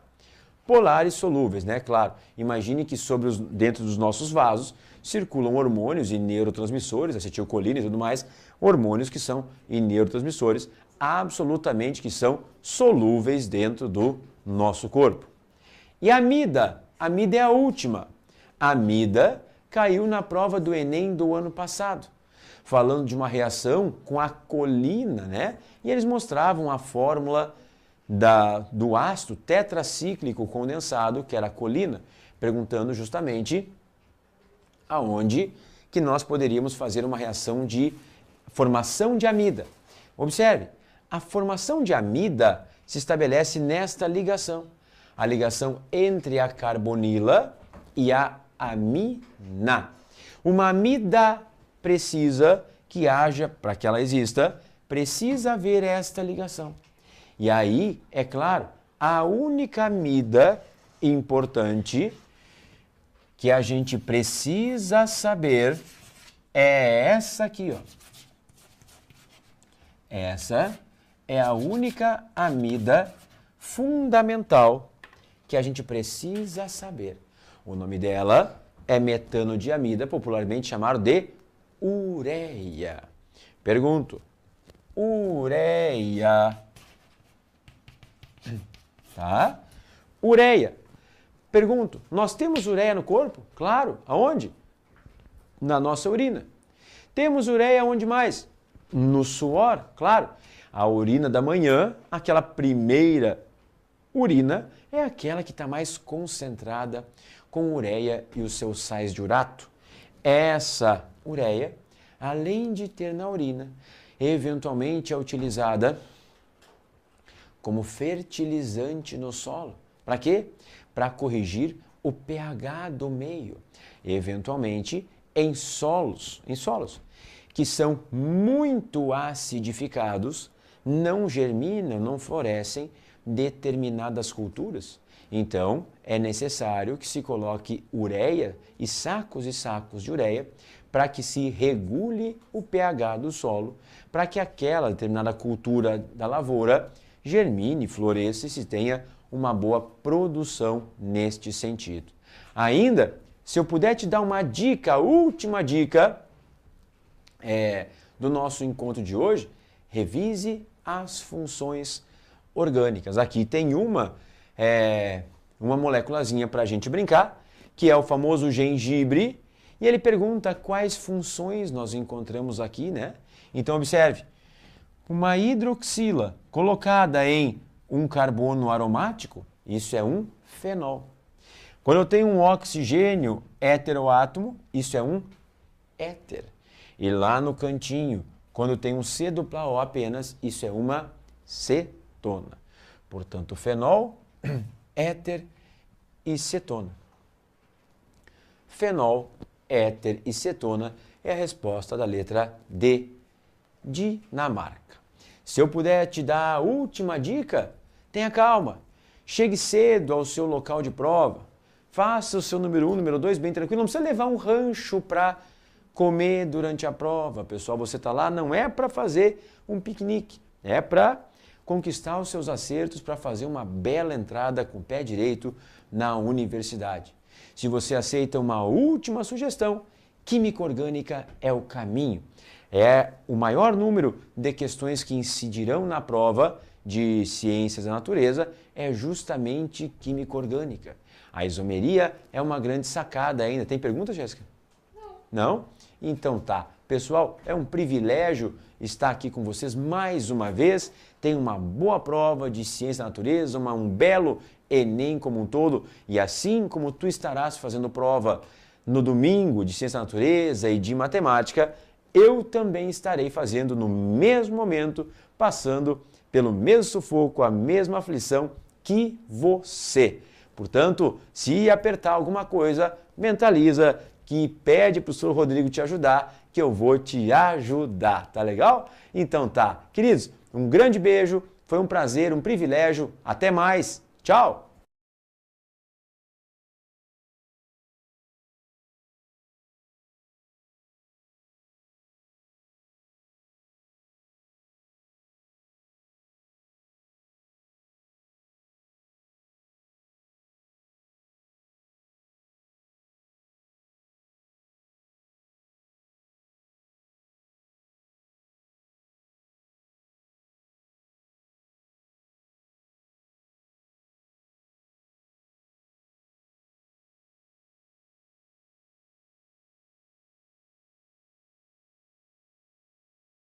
Polares solúveis, né? Claro. Imagine que dentro dos nossos vasos circulam hormônios e neurotransmissores, acetilcolina e tudo mais, hormônios que são e neurotransmissores absolutamente que são solúveis dentro do nosso corpo. E a amida? A amida é a última. A amida caiu na prova do Enem do ano passado, falando de uma reação com a colina, né? E eles mostravam a fórmula do ácido tetracíclico condensado, que era a colina, perguntando justamente aonde que nós poderíamos fazer uma reação de formação de amida. Observe, a formação de amida se estabelece nesta ligação, a ligação entre a carbonila e a amina. Uma amida precisa que haja, para que ela exista, precisa haver esta ligação. E aí, é claro, a única amida importante que a gente precisa saber é essa aqui, ó. Essa é a única amida fundamental que a gente precisa saber. O nome dela é metanodiamida, popularmente chamado de ureia. Pergunto, ureia, tá? Ureia. Pergunto, nós temos ureia no corpo? Claro. Aonde? Na nossa urina. Temos ureia onde mais? No suor, claro. A urina da manhã, aquela primeira urina, é aquela que está mais concentrada com ureia e os seus sais de urato. Essa ureia, além de ter na urina, eventualmente é utilizada como fertilizante no solo. Para quê? Para corrigir o pH do meio. Eventualmente em solos que são muito acidificados, não germinam, não florescem determinadas culturas. Então, é necessário que se coloque ureia e sacos de ureia para que se regule o pH do solo, para que aquela determinada cultura da lavoura germine, floresça e se tenha uma boa produção neste sentido. Ainda, se eu puder te dar uma dica, a última dica do nosso encontro de hoje, revise as funções orgânicas. Aqui tem uma moléculazinha para a gente brincar, que é o famoso gengibre, E ele pergunta quais funções nós encontramos aqui, né? Então observe, uma hidroxila colocada em um carbono aromático, isso é um fenol. Quando eu tenho um oxigênio heteroátomo, isso é um éter. E lá no cantinho, quando tem um C dupla O apenas, isso é uma cetona. Portanto, fenol, éter e cetona. Fenol, éter e cetona é a resposta da letra D, Dinamarca. Se eu puder te dar a última dica, tenha calma. Chegue cedo ao seu local de prova. Faça o seu número 1, número 2 bem tranquilo. Não precisa levar um rancho para comer durante a prova. Pessoal, você está lá, não é para fazer um piquenique. É para conquistar os seus acertos, para fazer uma bela entrada com o pé direito na universidade. Se você aceita uma última sugestão, química orgânica é o caminho. É o maior número de questões que incidirão na prova de ciências da natureza é justamente química orgânica. A isomeria é uma grande sacada ainda. Tem pergunta, Jéssica? Não? Então tá. Pessoal, é um privilégio estar aqui com vocês mais uma vez. Tem uma boa prova de ciência da natureza, um belo Enem como um todo. E assim como tu estarás fazendo prova no domingo de ciência da natureza e de matemática, eu também estarei fazendo no mesmo momento, passando pelo mesmo sufoco, a mesma aflição que você. Portanto, se apertar alguma coisa, mentaliza que pede para o Sr. Rodrigo te ajudar, que eu vou te ajudar, tá legal? Então tá, queridos, um grande beijo, foi um prazer, um privilégio, até mais, tchau!